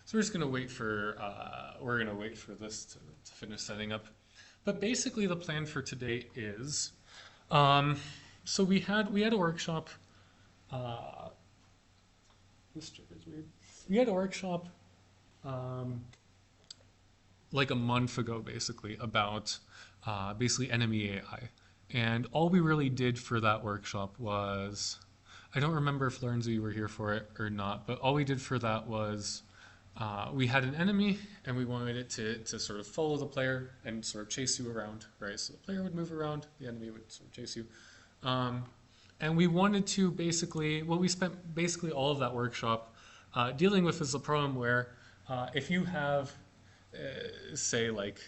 So we're just gonna wait for this to finish setting up. But basically, the plan for today is, um, so we had a workshop. Uh, this trigger's weird. We had a workshop um, like a month ago, basically, about basically enemy AI, and all we really did for that workshop was, I don't remember if Lorenzo you were here for it or not, but all we did for that was we had an enemy and we wanted it to sort of follow the player and sort of chase you around, right? So the player would move around, the enemy would sort of chase you. Um, and we wanted to basically, well, we spent basically all of that workshop dealing with is a problem where if you have, say, like,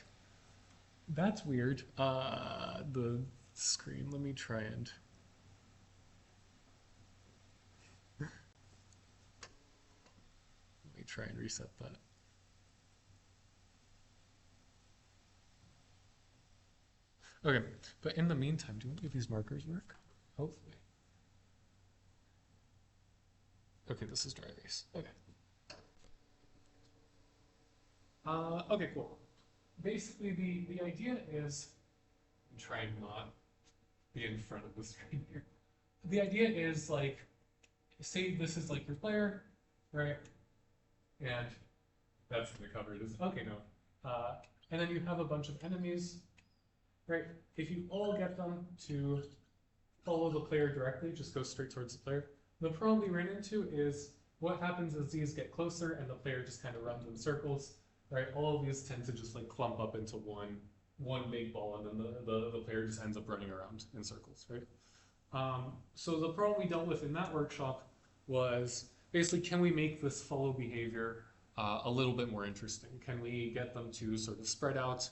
that's weird, the screen, let me try and, reset that. Okay, but in the meantime, do any of these markers work? Hopefully. Okay, this is dry erase. Okay. Okay, cool. Basically, the idea is, I'm trying not be in front of the screen here. The idea is like, say this is like your player, right? And that's in the cover. It is okay. No, and then you have a bunch of enemies, right? If you all get them to follow the player directly, just go straight towards the player. The problem we ran into is what happens is these get closer and the player just kind of runs in circles, right? All of these tend to just like clump up into one big ball, and then the player just ends up running around in circles, right? So the problem we dealt with in that workshop was basically, can we make this follow behavior a little bit more interesting? Can we get them to sort of spread out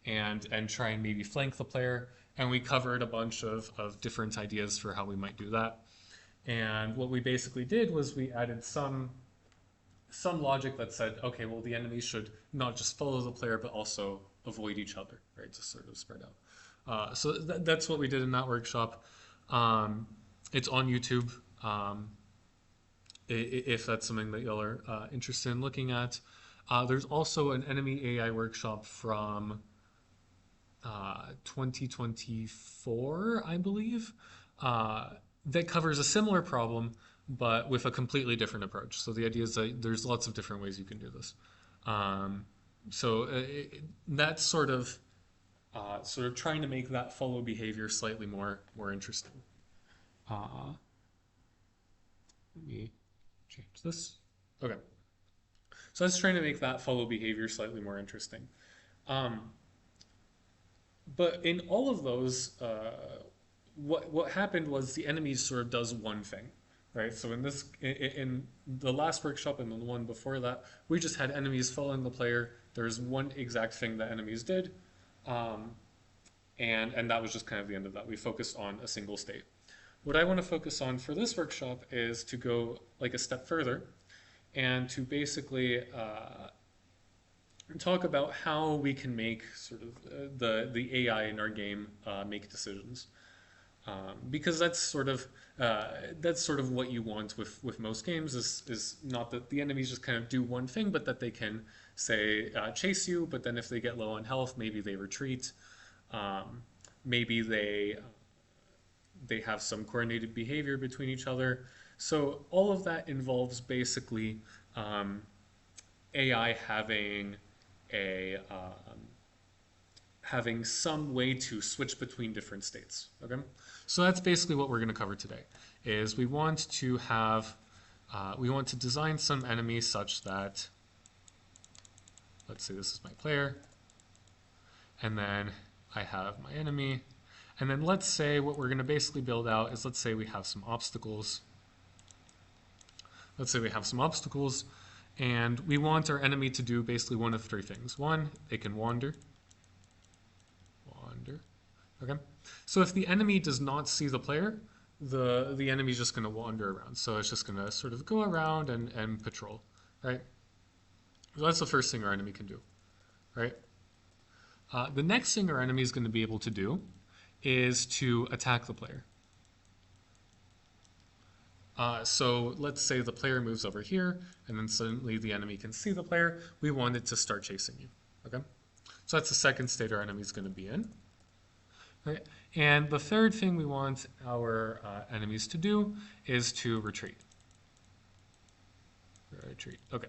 and try and maybe flank the player? And we covered a bunch of different ideas for how we might do that. And what we basically did was we added some logic that said, okay, well, the enemies should not just follow the player, but also avoid each other, right? To sort of spread out. So that's what we did in that workshop. It's on YouTube. If that's something that y'all are interested in looking at. There's also an enemy AI workshop from 2024, I believe, that covers a similar problem, but with a completely different approach. So the idea is that there's lots of different ways you can do this. That's sort of trying to make that follow behavior slightly more interesting. Let me change this. Okay. So that's trying to make that follow behavior slightly more interesting. But in all of those, what happened was the enemy sort of does one thing, right? So in the last workshop and the one before that, we just had enemies following the player. There's one exact thing that enemies did, and that was just kind of the end of that. We focused on a single state. What I want to focus on for this workshop is to go like a step further and to basically talk about how we can make sort of the AI in our game make decisions. Because that's sort of what you want with most games is not that the enemies just kind of do one thing, but that they can say chase you, but then if they get low on health, maybe they retreat, maybe they have some coordinated behavior between each other. So all of that involves basically AI having some way to switch between different states. Okay, so that's basically what we're going to cover today. Is we want to design some enemies such that, let's say this is my player, and then I have my enemy. And then let's say what we're going to basically build out is, let's say we have some obstacles. Let's say we have some obstacles, and we want our enemy to do basically one of three things. One, they can wander. Okay. So if the enemy does not see the player, the enemy is just going to wander around. So it's just going to sort of go around and patrol, right? So that's the first thing our enemy can do, right? The next thing our enemy is going to be able to do is to attack the player. So let's say the player moves over here, and then suddenly the enemy can see the player. We want it to start chasing you. Okay, so that's the second state our enemy is going to be in. Right? And the third thing we want our enemies to do is to retreat. Retreat. Okay.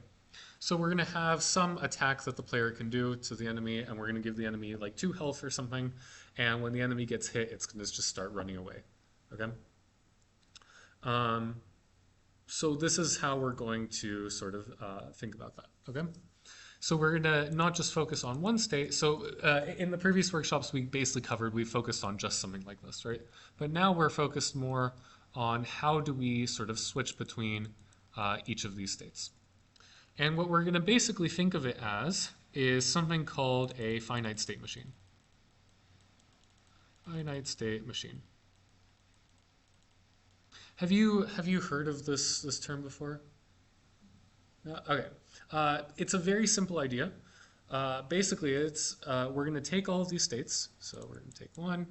So we're going to have some attack that the player can do to the enemy, and we're going to give the enemy like 2 health or something. And when the enemy gets hit, it's going to just start running away. Okay. So this is how we're going to sort of think about that. Okay. So we're going to not just focus on one state. So in the previous workshops we basically covered, we focused on just something like this, right? But now we're focused more on how do we sort of switch between each of these states. And what we're going to basically think of it as is something called a finite state machine. Finite state machine. Have you heard of this term before? Okay. It's a very simple idea. Basically, it's we're going to take all of these states. So we're going to take 1,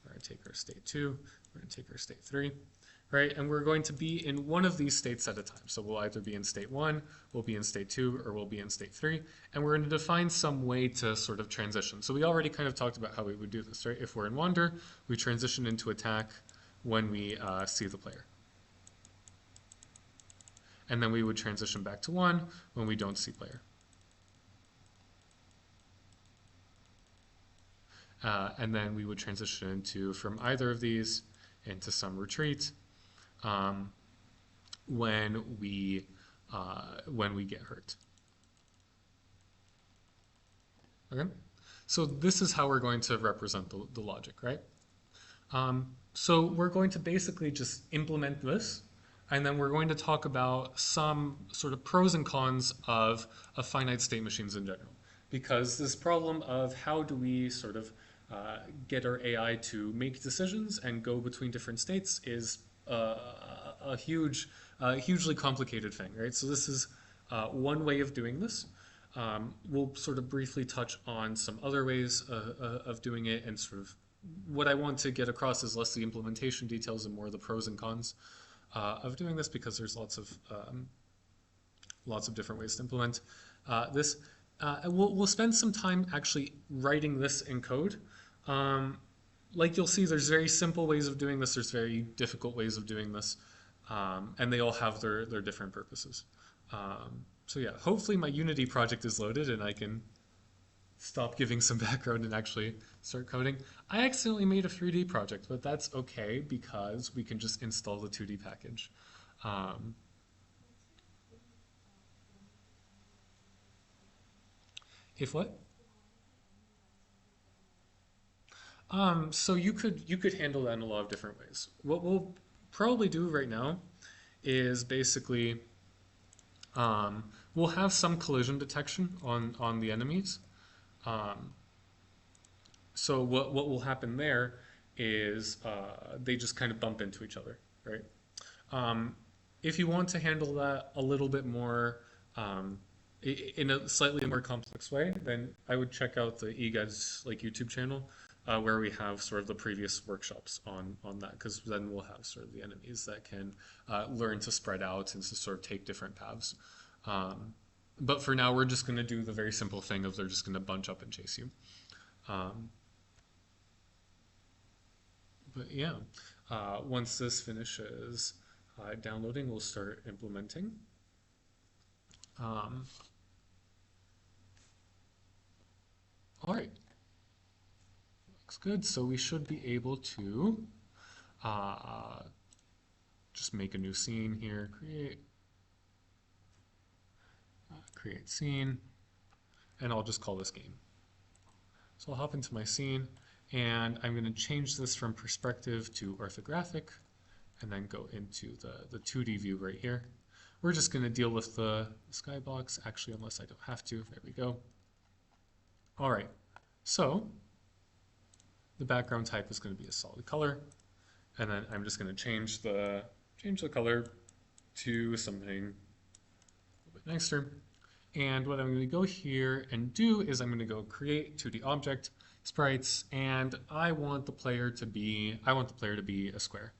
we're going to take our state 2, we're going to take our state 3. Right, and we're going to be in one of these states at a time. So we'll either be in state 1, we'll be in state 2, or we'll be in state 3. And we're going to define some way to sort of transition. So we already kind of talked about how we would do this, right? If we're in wander, we transition into attack when we see the player. And then we would transition back to 1 when we don't see player. And then we would transition into, from either of these, into some retreat. When we get hurt. Okay, so this is how we're going to represent the logic, right? So we're going to basically just implement this, and then we're going to talk about some sort of pros and cons of finite state machines in general, because this problem of how do we sort of get our AI to make decisions and go between different states is a hugely complicated thing, right? So this is one way of doing this. We'll sort of briefly touch on some other ways of doing it, and sort of what I want to get across is less the implementation details and more the pros and cons of doing this, because there's lots of different ways to implement this. We'll spend some time actually writing this in code. Like you'll see, there's very simple ways of doing this, there's very difficult ways of doing this, and they all have their different purposes. So yeah, hopefully my Unity project is loaded and I can stop giving some background and actually start coding. I accidentally made a 3D project, but that's okay because we can just install the 2D package. If what? So you could handle that in a lot of different ways. What we'll probably do right now is basically we'll have some collision detection on the enemies. So what will happen there is they just kind of bump into each other, right? If you want to handle that a little bit more in a slightly more complex way, then I would check out the eGuides like YouTube channel. Where we have sort of the previous workshops on that, because then we'll have sort of the enemies that can learn to spread out and to sort of take different paths. But for now, we're just going to do the very simple thing of they're just going to bunch up and chase you. But yeah, once this finishes downloading, we'll start implementing. All right. Good, so we should be able to just make a new scene here, create scene, and I'll just call this game. So I'll hop into my scene, and I'm going to change this from perspective to orthographic, and then go into the 2D view right here. We're just going to deal with the skybox, actually, unless I don't have to. There we go. All right, so the background type is going to be a solid color, and then I'm just going to change the color to something a little bit nicer. And what I'm going to go here and do is I'm going to go create 2D object sprites, and I want the player to be a square.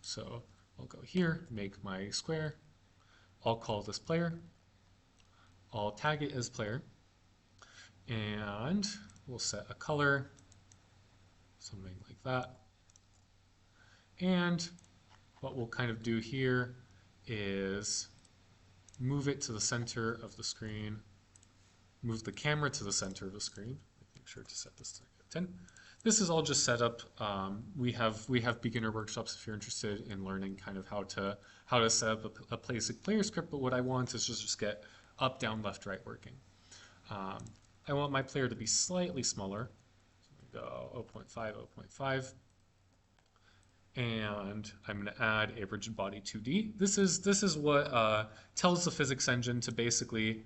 So I'll go here, make my square. I'll call this player. I'll tag it as player. And we'll set a color, something like that. And what we'll kind of do here is move it to the center of the screen, move the camera to the center of the screen. Make sure to set this to 10. This is all just set up. We have beginner workshops if you're interested in learning kind of how to set up a basic player script. But what I want is just get up, down, left, right working. I want my player to be slightly smaller. So go 0.5, 0.5. And I'm going to add a rigid body 2D. This is what tells the physics engine to basically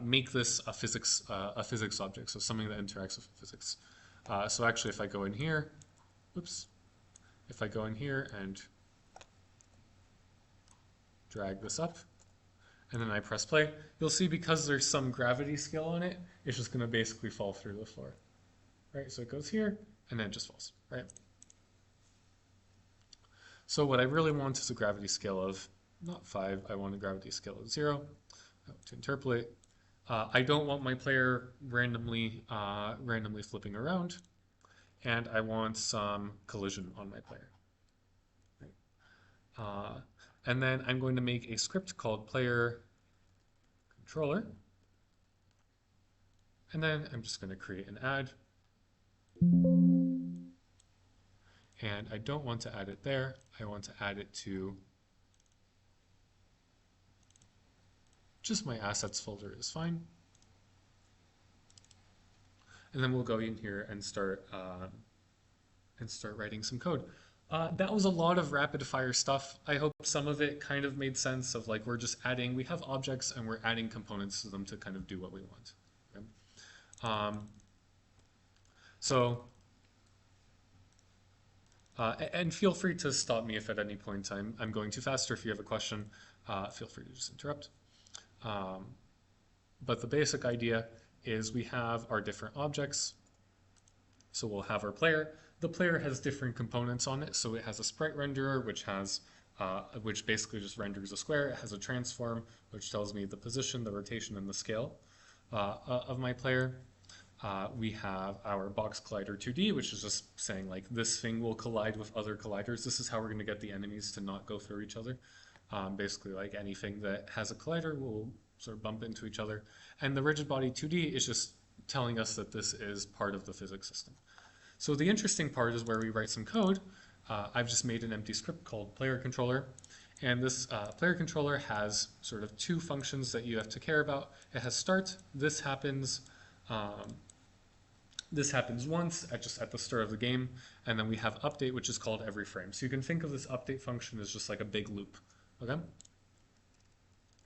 make this a physics object, so something that interacts with physics. So actually, if I go in here, whoops, if I go in here and drag this up, and then I press play, you'll see because there's some gravity scale on it, it's just going to basically fall through the floor. Right, so it goes here, and then it just falls, right? So what I really want is a gravity scale of not 5, I want a gravity scale of 0 to interpolate. I don't want my player randomly flipping around, and I want some collision on my player. Right? And then I'm going to make a script called player controller, and then I'm just going to create an add. And I don't want to add it there. I want to add it to just my assets folder is fine. And then we'll go in here and start writing some code. That was a lot of rapid fire stuff. I hope some of it kind of made sense of like we have objects and we're adding components to them to kind of do what we want. Okay? And feel free to stop me if at any point I'm going too fast, or if you have a question, feel free to just interrupt. But the basic idea is we have our different objects. So we'll have our player. The player has different components on it. So it has a sprite renderer, which basically just renders a square. It has a transform, which tells me the position, the rotation, and the scale of my player. We have our box collider 2D, which is just saying like this thing will collide with other colliders. This is how we're going to get the enemies to not go through each other. Basically, like anything that has a collider will sort of bump into each other. And the rigid body 2D is just telling us that this is part of the physics system. So the interesting part is where we write some code. I've just made an empty script called player controller. And this player controller has sort of two functions that you have to care about. It has start. This happens once at the start of the game, and then we have update, which is called every frame. So you can think of this update function as just like a big loop. Okay.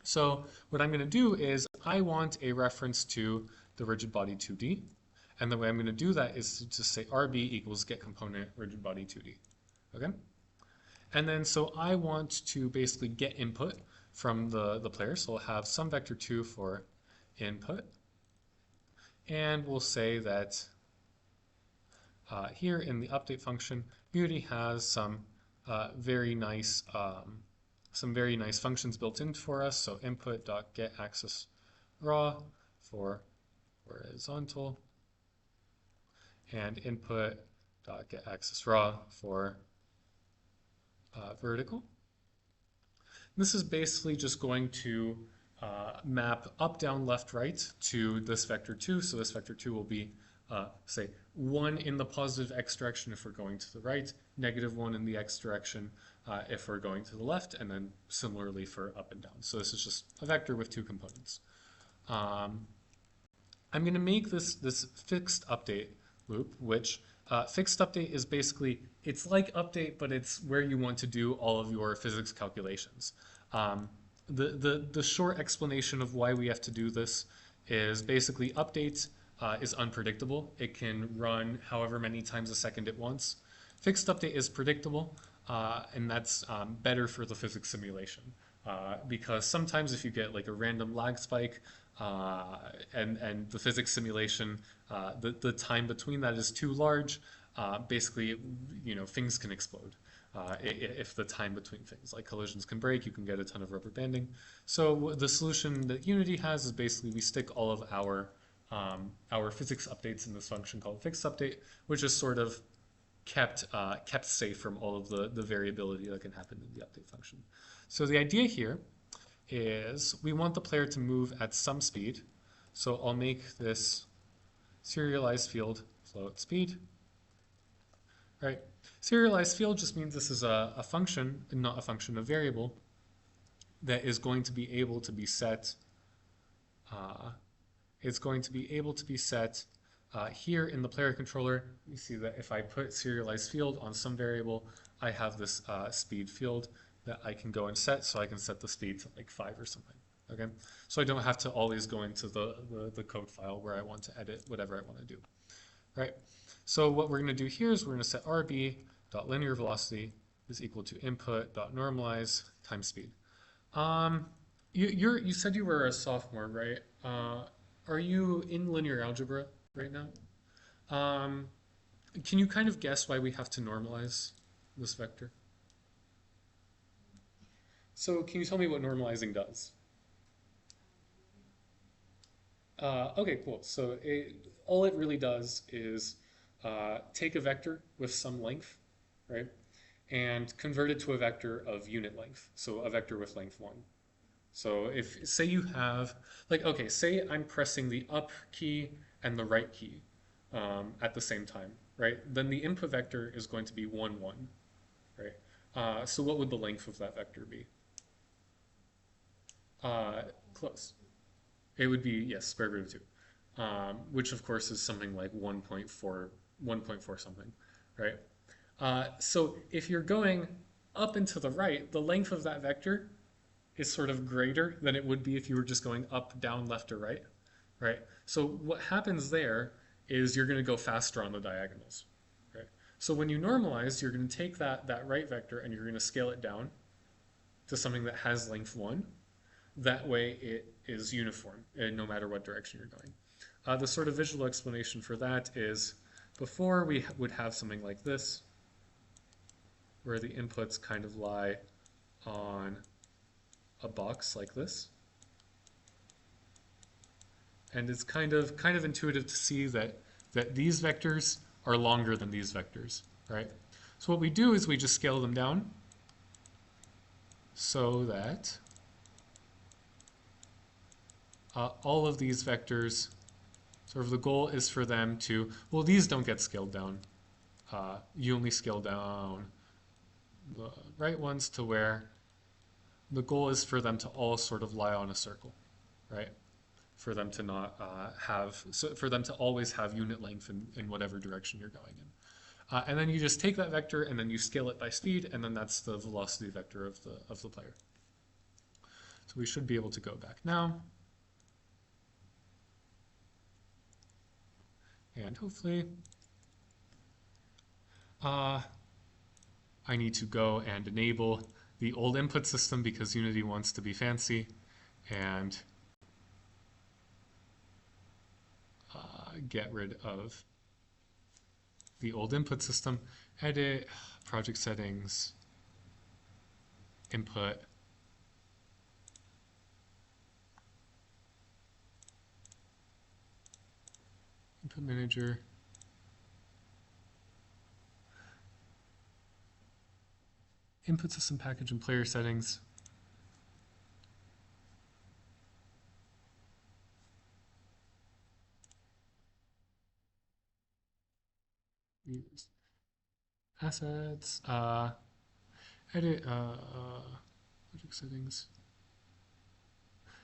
So what I'm going to do is I want a reference to the rigid body 2D, and the way I'm going to do that is to just say RB equals get component rigid body 2D. Okay. And then so I want to basically get input from the player. So we'll have some vector 2 for input, and we'll say that here in the update function, Unity has some very nice functions built in for us. So input.getAxis raw for horizontal, and input.getAxis raw for vertical. This is basically just going to map up, down, left, right to this vector 2. So this vector 2 will be, say, 1 in the positive x direction if we're going to the right, -1 in the x direction if we're going to the left, and then similarly for up and down. So this is just a vector with two components. I'm going to make this fixed update loop, which fixed update is basically, it's like update, but it's where you want to do all of your physics calculations. The short explanation of why we have to do this is basically update is unpredictable. It can run however many times a second it wants. Fixed update is predictable, and that's better for the physics simulation. Because sometimes if you get like a random lag spike and the physics simulation, the time between that is too large, basically, things can explode. If the time between things, like collisions can break, you can get a ton of rubber banding. So the solution that Unity has is basically we stick all of our physics updates in this function called fixed update, which is sort of kept safe from all of the variability that can happen in the update function. So the idea here is we want the player to move at some speed. So I'll make this serialized field float speed. Right? Serialized field just means this is a function, and not a function, a variable that is going to be able to be set. It's going to be able to be set here in the player controller. You see that if I put serialized field on some variable, I have this speed field that I can go and set. So I can set the speed to like 5 or something. Okay, so I don't have to always go into the code file where I want to edit whatever I want to do. Right. So what we're going to do here is we're going to set rb.linear velocity is equal to input.normalize times speed. You said you were a sophomore, right? Are you in linear algebra right now? Can you kind of guess why we have to normalize this vector? So can you tell me what normalizing does? Okay, cool. So all it really does is take a vector with some length, right, and convert it to a vector of unit length, so a vector with length 1. So if, say you have, like, okay, say I'm pressing the up key and the right key at the same time, right? Then the input vector is going to be 1, 1, right? So what would the length of that vector be? Close. It would be, yes, square root of 2, which of course is something like 1.4 something, right? So if you're going up and to the right, the length of that vector is sort of greater than it would be if you were just going up, down, left, or right, right? So what happens there is you're going to go faster on the diagonals, right? So when you normalize, you're going to take that right vector and you're going to scale it down to something that has length 1. That way it is uniform no matter what direction you're going. The sort of visual explanation for that is before we would have something like this, where the inputs kind of lie on a box like this. And it's kind of intuitive to see that these vectors are longer than these vectors, right? So what we do is we just scale them down so that all of these vectors, sort of the goal is for them to, well, these don't get scaled down. You only scale down the right ones to where the goal is for them to all sort of lie on a circle, right? For them to not for them to always have unit length in whatever direction you're going in. And then you just take that vector and then you scale it by speed, and then that's the velocity vector of the player. So we should be able to go back now. And hopefully, I need to go and enable the old input system because Unity wants to be fancy, and get rid of the old input system. Edit, project settings, input. Input manager. Input system package and player settings. Use assets. Edit project settings.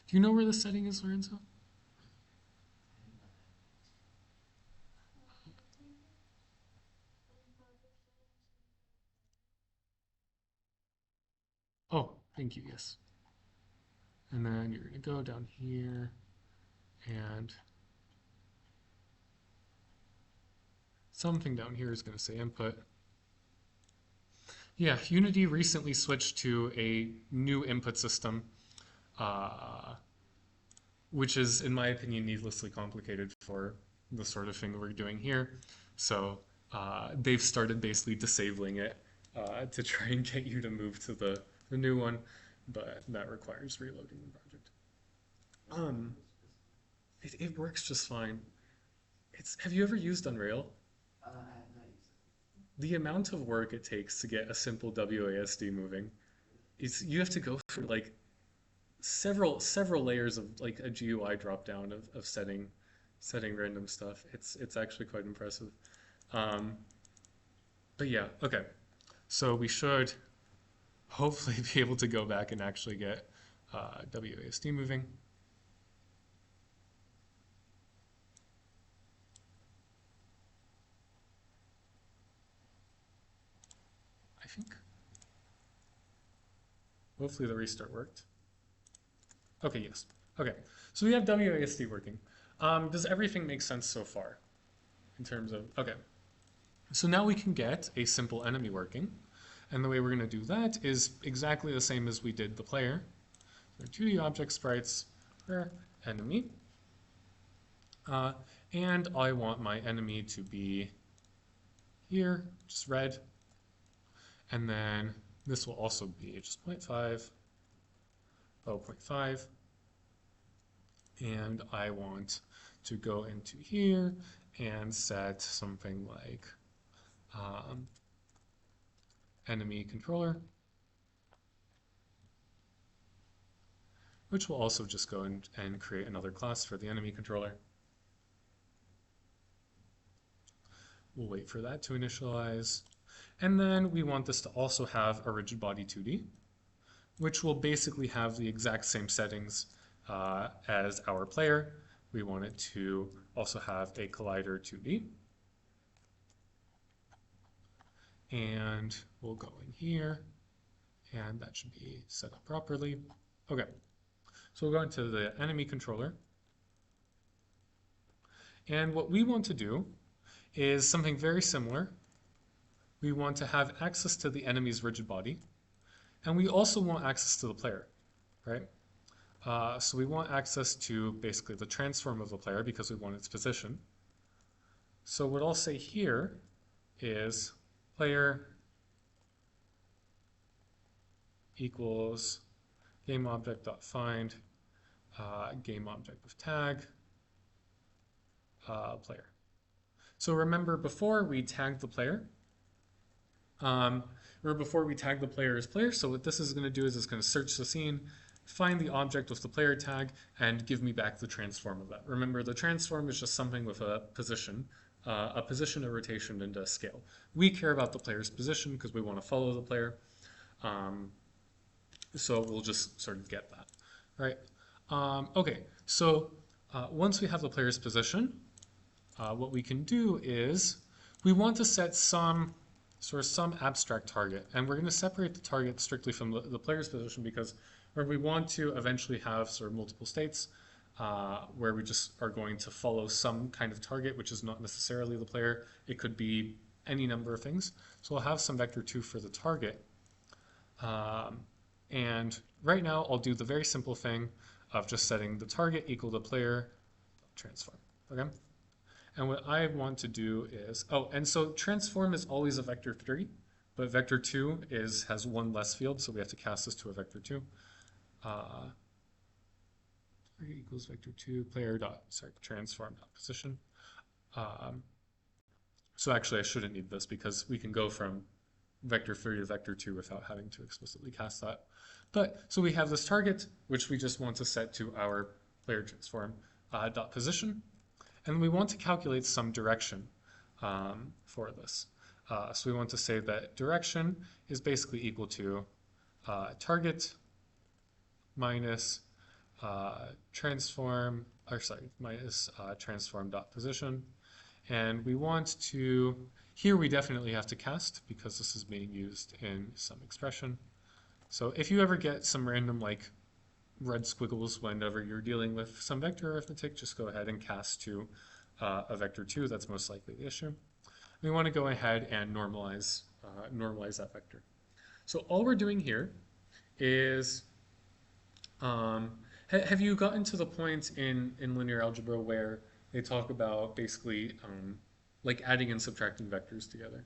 Do you know where the setting is, Lorenzo? Oh, thank you, yes. And then you're going to go down here and something down here is going to say input. Yeah, Unity recently switched to a new input system, which is, in my opinion, needlessly complicated for the sort of thing we're doing here. So they've started basically disabling it to try and get you to move to the new one, but that requires reloading the project. Um, it works just fine. Have you ever used Unreal? The amount of work it takes to get a simple WASD moving is you have to go through like several layers of like a GUI drop down of setting random stuff. It's actually quite impressive. Um, but yeah, okay. So we should hopefully be able to go back and actually get WASD moving. I think. Hopefully the restart worked. Okay, yes. Okay, so we have WASD working. Does everything make sense so far? In terms of, okay. So now we can get a simple enemy working. And the way we're going to do that is exactly the same as we did the player. So 2D object sprites for enemy. And I want my enemy to be here, just red. And then this will also be just 0.5, 0.5. And I want to go into here and set something like enemy controller, which will also just go and create another class for the enemy controller. We'll wait for that to initialize. And then we want this to also have a rigid body 2D, which will basically have the exact same settings as our player. We want it to also have a collider 2D. And we'll go in here, and that should be set up properly. Okay, so we'll go into the enemy controller. And what we want to do is something very similar. We want to have access to the enemy's rigid body, and we also want access to the player, right? So we want access to basically the transform of the player because we want its position. So what I'll say here is player equals GameObject.find GameObject of tag player. So remember before we tagged the player, before we tag the player as player, so what this is going to do is it's going to search the scene, find the object with the player tag, and give me back the transform of that. Remember, the transform is just something with a position, a rotation, and a scale. We care about the player's position because we want to follow the player. So we'll just sort of get that, right? Okay, so once we have the player's position, what we can do is we want to set some abstract target, and we're going to separate the target strictly from the player's position because we want to eventually have sort of multiple states where we just are going to follow some kind of target, which is not necessarily the player. It could be any number of things. So I'll have some vector 2 for the target. And right now I'll do the very simple thing of just setting the target equal to player transform. Okay? And what I want to do is, and so transform is always a vector 3, but vector 2 has one less field, so we have to cast this to a vector 2. Equals vector 2 player transform dot position. So actually I shouldn't need this because we can go from vector 3 to vector 2 without having to explicitly cast that. But so we have this target, which we just want to set to our player transform dot position. And we want to calculate some direction for this. So we want to say that direction is basically equal to target minus transform, minus transform dot position. And we want to, here we definitely have to cast because this is being used in some expression. So if you ever get some random like red squiggles whenever you're dealing with some vector arithmetic, just go ahead and cast to a vector 2. That's most likely the issue. We want to go ahead and normalize that vector. So all we're doing here is, have you gotten to the point in linear algebra where they talk about basically like adding and subtracting vectors together.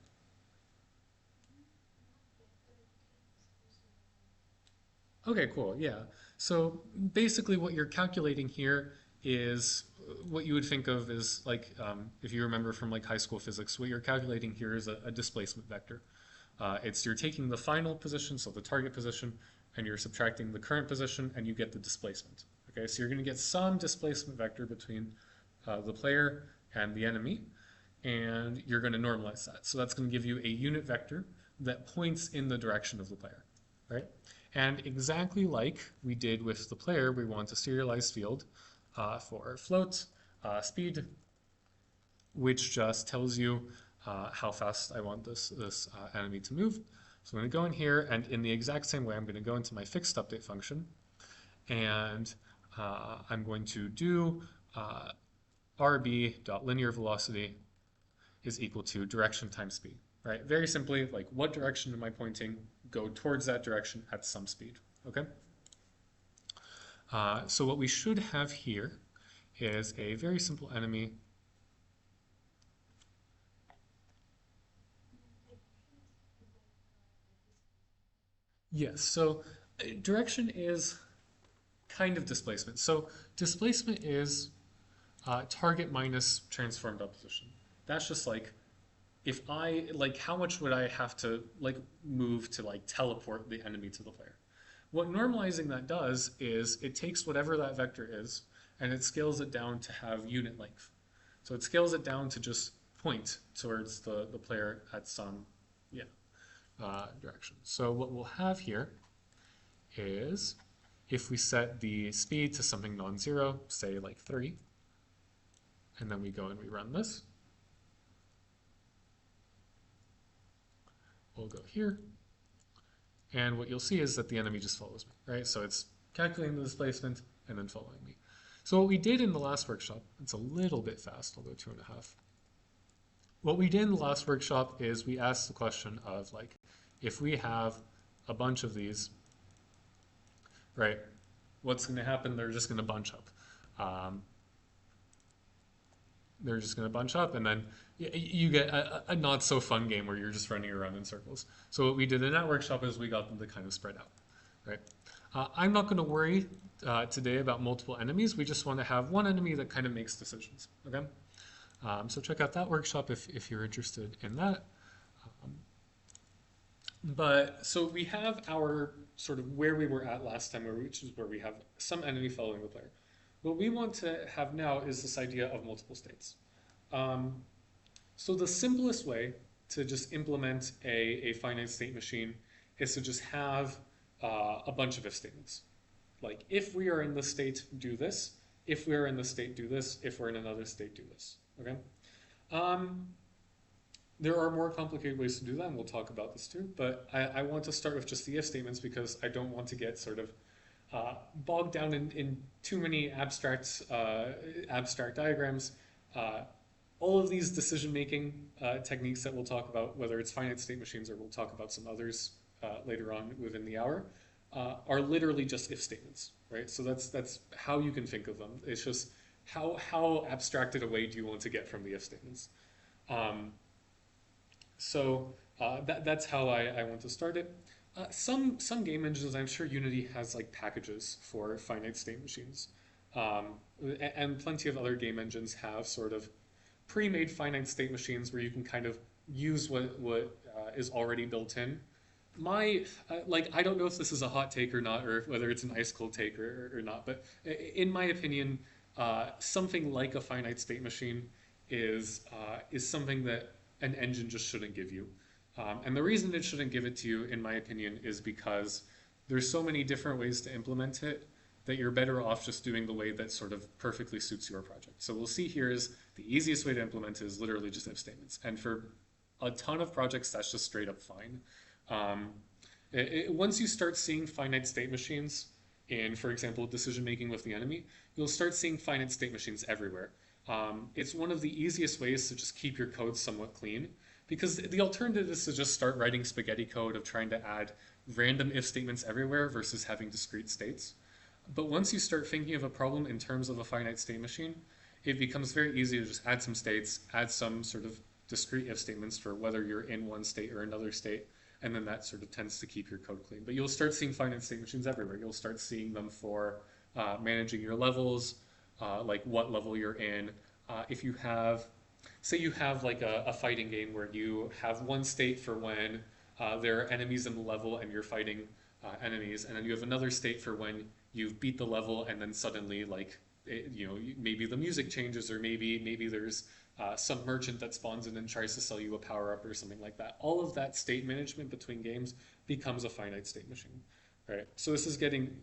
Okay, cool. Yeah. So basically, what you're calculating here is what you would think of as like, if you remember from like high school physics, what you're calculating here is a displacement vector. It's you're taking the final position, so the target position, and you're subtracting the current position, and you get the displacement. Okay, so you're going to get some displacement vector between the player and the enemy, and you're going to normalize that. So that's going to give you a unit vector that points in the direction of the player, right? And exactly like we did with the player, we want a serialized field for float, speed, which just tells you how fast I want this enemy to move. So I'm going to go in here, and in the exact same way, I'm going to go into my fixed update function, and I'm going to do rb.linear velocity is equal to direction times speed, right? Very simply, like what direction am I pointing? Go towards that direction at some speed, okay? So what we should have here is a very simple enemy. Yes, so direction is kind of displacement. So displacement is target minus transformed opposition. That's just like, if I, like, how much would I have to, like, move to, like, teleport the enemy to the player? What normalizing that does is it takes whatever that vector is and it scales it down to have unit length. So it scales it down to just point towards the player at some direction. So what we'll have here is if we set the speed to something non-zero, say like 3, and then we go and we run this, we'll go here, and what you'll see is that the enemy just follows me, right? So it's calculating the displacement and then following me. So what we did in the last workshop, it's a little bit fast, I'll go 2.5. What we did in the last workshop is we asked the question of, like, if we have a bunch of these, right, what's going to happen? They're just going to bunch up. They're just going to bunch up, and then you get a not so fun game where you're just running around in circles. So what we did in that workshop is we got them to kind of spread out, right? I'm not going to worry today about multiple enemies. We just want to have one enemy that kind of makes decisions, okay? So check out that workshop if you're interested in that. But so we have our sort of where we were at last time, which is where we have some enemy following the player. What we want to have now is this idea of multiple states. So the simplest way to just implement a finite state machine is to just have a bunch of if statements. Like, if we are in this state, do this. If we are in this state, do this. If we're in another state, do this. Okay? There are more complicated ways to do that, and we'll talk about this too. But I want to start with just the if statements because I don't want to get sort of bogged down in too many abstract diagrams. All of these decision-making techniques that we'll talk about, whether it's finite state machines or we'll talk about some others later on within the hour, are literally just if statements, right? So that's how you can think of them. It's just how abstracted away do you want to get from the if statements? So that's how I want to start it. Some game engines, I'm sure Unity has like packages for finite state machines, and plenty of other game engines have sort of pre-made finite state machines where you can kind of use what is already built in. I don't know if this is a hot take or not, or whether it's an ice cold take or not, but in my opinion, something like a finite state machine is something that an engine just shouldn't give you. And the reason it shouldn't give it to you, in my opinion, is because there's so many different ways to implement it that you're better off just doing the way that sort of perfectly suits your project. So we'll see here is the easiest way to implement it is literally just if statements. And for a ton of projects, that's just straight up fine. Once you start seeing finite state machines in, for example, decision making with the enemy, you'll start seeing finite state machines everywhere. It's one of the easiest ways to just keep your code somewhat clean, because the alternative is to just start writing spaghetti code of trying to add random if statements everywhere versus having discrete states. But once you start thinking of a problem in terms of a finite state machine, it becomes very easy to just add some states, add some sort of discrete if statements for whether you're in one state or another state, and then that sort of tends to keep your code clean. But you'll start seeing finite state machines everywhere. You'll start seeing them for managing your levels, like what level you're in. If you have, say you have like a fighting game where you have one state for when there are enemies in the level and you're fighting enemies, and then you have another state for when you've beat the level and then suddenly like maybe the music changes, or maybe there's some merchant that spawns in and tries to sell you a power up or something like that. All of that state management between games becomes a finite state machine, right? So this is getting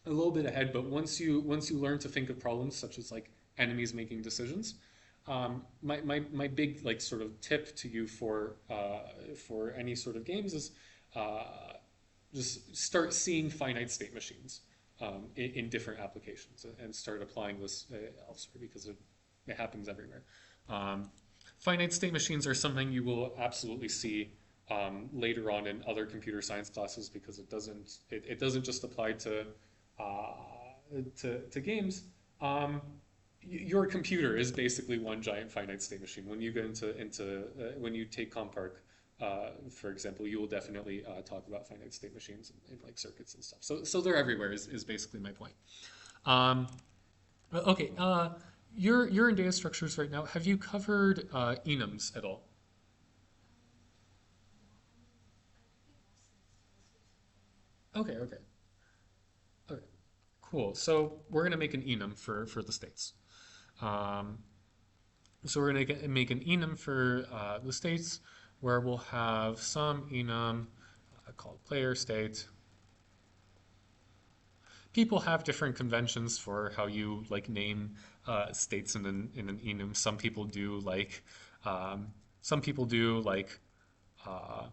a little bit ahead, but once you learn to think of problems such as like enemies making decisions, my big like sort of tip to you for any sort of games is just start seeing finite state machines in different applications and start applying this elsewhere, because it happens everywhere. Finite state machines are something you will absolutely see later on in other computer science classes, because it doesn't just apply to games. Your computer is basically one giant finite state machine. When you get into when you take Compark, for example, you will definitely talk about finite state machines and like circuits and stuff. So they're everywhere is basically my point. Um, okay, you're in data structures right now. Have you covered enums at all? Okay, okay, okay, cool. So we're gonna make an enum for the states. Um, so we're going to make an enum for the states, where we'll have some enum called player state. People have different conventions for how you like name states in an enum. Some people do like uh,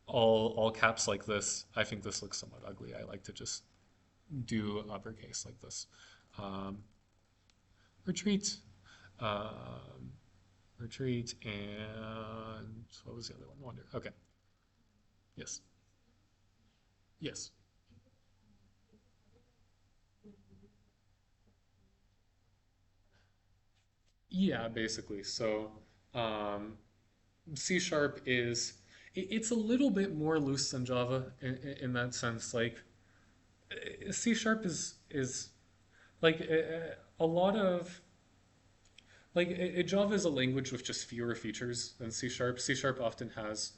all caps like this. I think this looks somewhat ugly. I like to just do uppercase like this. Um, retreat. Um, retreat, and what was the other one? Wonder. Okay. Yes. Yes. Yeah, basically. So um, C sharp it's a little bit more loose than Java in that sense. Like C sharp is like a lot of like Java is a language with just fewer features than C sharp. C sharp often has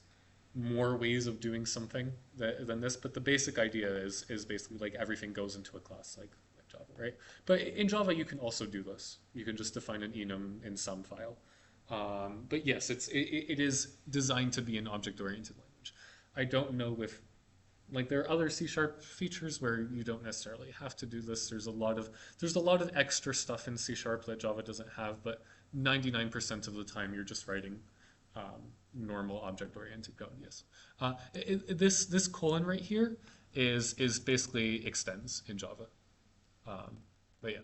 more ways of doing something than this, but the basic idea is basically like everything goes into a class like Java, right? But in Java you can also do this. You can just define an enum in some file. But yes, it is designed to be an object-oriented language. I don't know if like there are other C sharp features where you don't necessarily have to do this. There's a lot of extra stuff in C sharp that Java doesn't have, but 99% of the time you're just writing normal object-oriented code. Yes. This colon right here is basically extends in Java. Um, but yeah.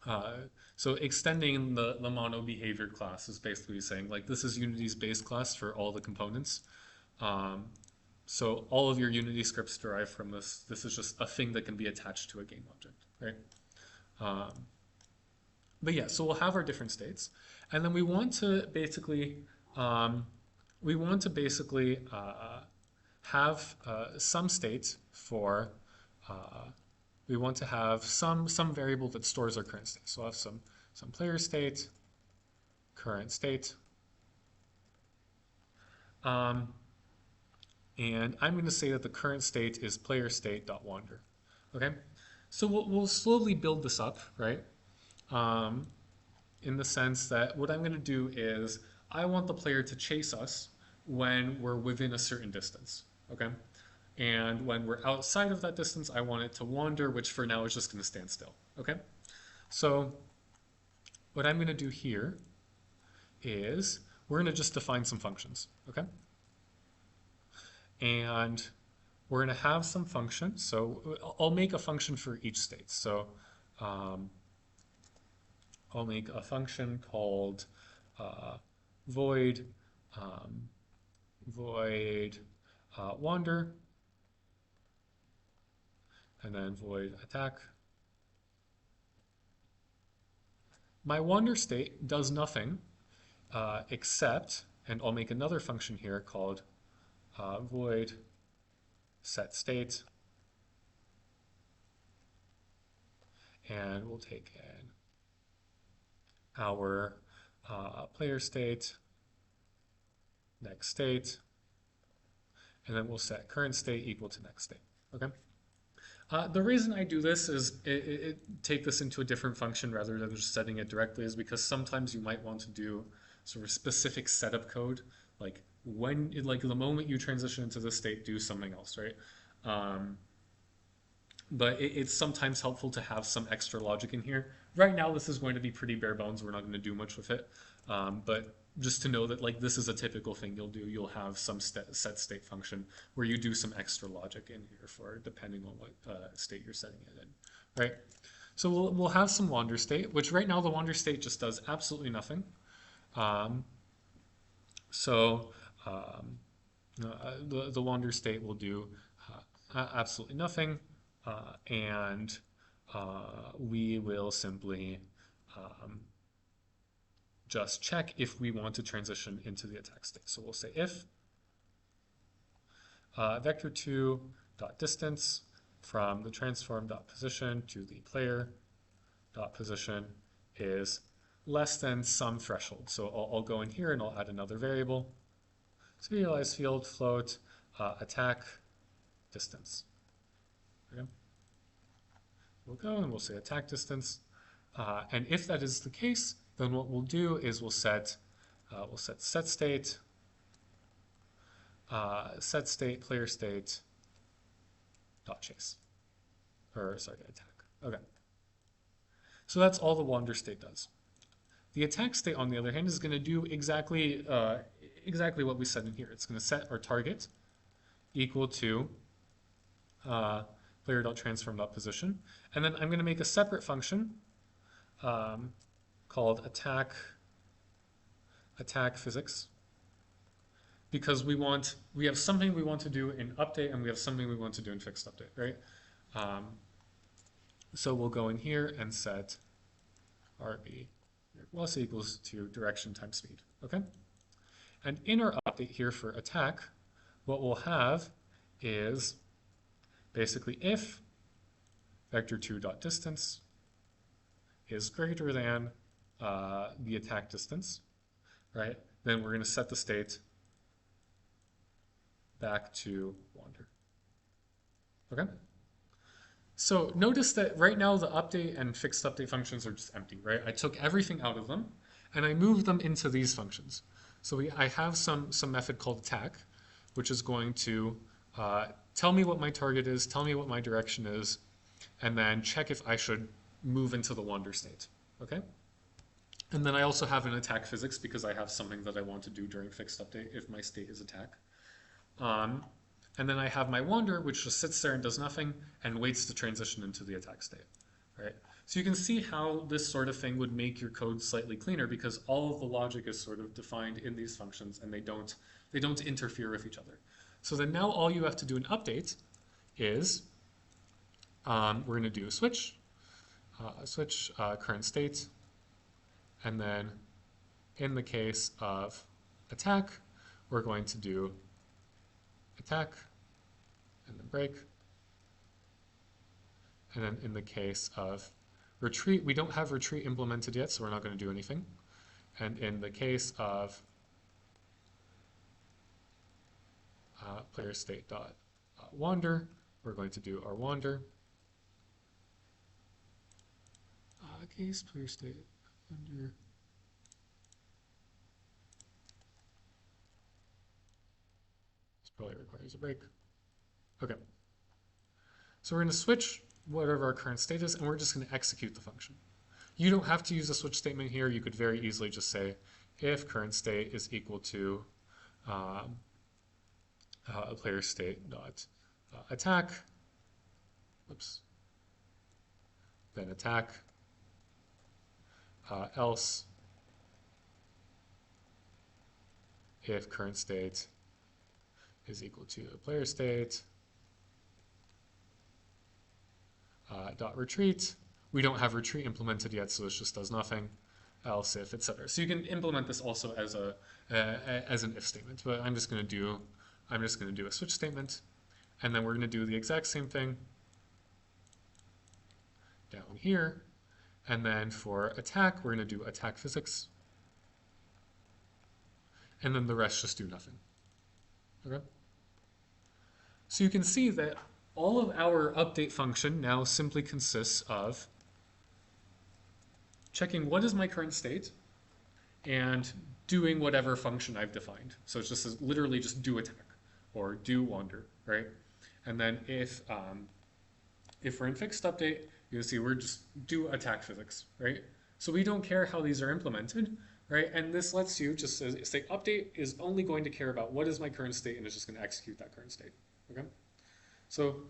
Uh, so extending the mono behavior class is basically saying like this is Unity's base class for all the components. Um, so all of your Unity scripts derive from this. This is just a thing that can be attached to a game object, right? Um, but yeah, so we'll have our different states, and then um, we want to basically have some state for uh, we want to have some variable that stores our current state. So I'll have some player state, current state, um, and I'm going to say that the current state is player state dot wander. Okay, so we'll slowly build this up, right? Um, in the sense that what I'm going to do is I want the player to chase us when we're within a certain distance. Okay, and when we're outside of that distance, I want it to wander, which for now is just going to stand still. Okay, so what I'm going to do here is we're going to just define some functions. Okay, and we're going to have some function. So I'll make a function for each state. So um, I'll make a function called uh, void um, void wander, and then void attack, My wander state does nothing except, and I'll make another function here called void set state, and we'll take our player state, next state, and then we'll set current state equal to next state. Okay. The reason I do this is take this into a different function rather than just setting it directly is because sometimes you might want to do sort of specific setup code, like the moment you transition into this state, do something else, right? But it's sometimes helpful to have some extra logic in here. Right now, this is going to be pretty bare bones. We're not going to do much with it. But just to know that like this is a typical thing you'll do. You'll have some set state function where you do some extra logic in here for depending on what state you're setting it in, right? So we'll have some wander state, which right now the wander state just does absolutely nothing. The wander state will do absolutely nothing. And we will simply just check if we want to transition into the attack state. So we'll say if vector2 dot distance from the transform dot position to the player dot position is less than some threshold. So I'll go in here and I'll add another variable. Serialized field float attack distance. Okay. We'll go and we'll say attack distance. And if that is the case, then what we'll do is we'll set set state, player state dot chase, or sorry, attack. Okay. So that's all the wander state does. The attack state, on the other hand, is going to do exactly what we said in here. It's going to set our target equal to player.transform.position, and then I'm going to make a separate function called attack physics, because we have something we want to do in update and we have something we want to do in fixed update, right? So we'll go in here and set RB plus equals to direction times speed, okay? And in our update here for attack, what we'll have is basically if vector2 dot distance is greater than the attack distance, right? Then we're going to set the state back to wander. Okay? So notice that right now the update and fixed update functions are just empty, right? I took everything out of them and I moved them into these functions. So I have some method called attack, which is going to tell me what my target is, tell me what my direction is, and then check if I should move into the wander state, okay? And then I also have an attack physics because I have something that I want to do during fixed update if my state is attack. And then I have my wander, which just sits there and does nothing and waits to transition into the attack state, right? So you can see how this sort of thing would make your code slightly cleaner because all of the logic is sort of defined in these functions and they don't interfere with each other. So then now all you have to do in update is we're going to do a switch current state, and then in the case of attack, we're going to do attack and then break. And then in the case of retreat, we don't have retreat implemented yet, so we're not going to do anything. And in the case of player state dot wander, we're going to do our wander. Case player state wander. This probably requires a break. Okay. So we're going to switch whatever our current state is, and we're just going to execute the function. You don't have to use a switch statement here. You could very easily just say if current state is equal to a player state dot attack, then attack, else if current state is equal to a player state dot retreat. We don't have retreat implemented yet, so this just does nothing. else if, etc. So you can implement this also as a as an if statement. But I'm just going to do a switch statement, and then we're going to do the exact same thing down here. And then for attack, we're going to do attack physics, and then the rest just do nothing. Okay. So you can see that all of our update function now simply consists of checking what is my current state and doing whatever function I've defined. So it's just literally just do attack or do wander, right? And then if we're in fixed update, you'll see we're just do attack physics, right? So we don't care how these are implemented, right? And this lets you just say update is only going to care about what is my current state and it's just going to execute that current state, okay? So